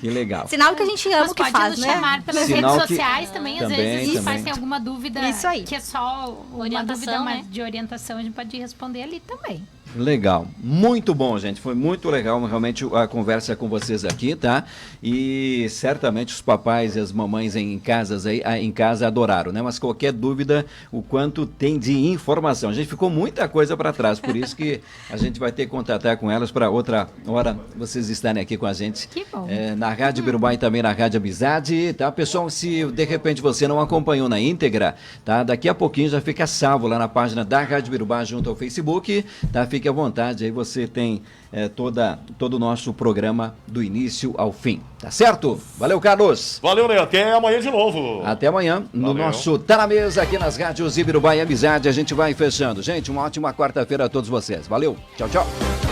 Que legal. Sinal que a gente ama Mas o que pode faz, nos né? chamar pelas Sinal redes que- sociais também, às Também, vezes os também. pais têm alguma dúvida Isso aí. que é só uma Orientação, dúvida mais né? de orientação, a gente pode responder ali também. Legal, muito bom, gente, foi muito legal realmente a conversa com vocês aqui, tá? E certamente os papais e as mamães em casa adoraram, né? Mas qualquer dúvida, o quanto tem de informação, a gente ficou muita coisa para trás, por isso que a gente vai ter que contatar com elas para outra hora vocês estarem aqui com a gente. Que bom. Na Rádio Birubá e também na Rádio Amizade, tá? Pessoal, se de repente você não acompanhou na íntegra, tá? Daqui a pouquinho já fica salvo lá na página da Rádio Birubá junto ao Facebook, tá? Fique à vontade, aí você tem todo o nosso programa do início ao fim, tá certo? Valeu, Carlos! Valeu, né? Até amanhã de novo. Até amanhã, no Valeu. nosso Tá Na Mesa, aqui nas rádios Ibirubá e Amizade, a gente vai fechando. Gente, uma ótima quarta-feira a todos vocês. Valeu, tchau, tchau!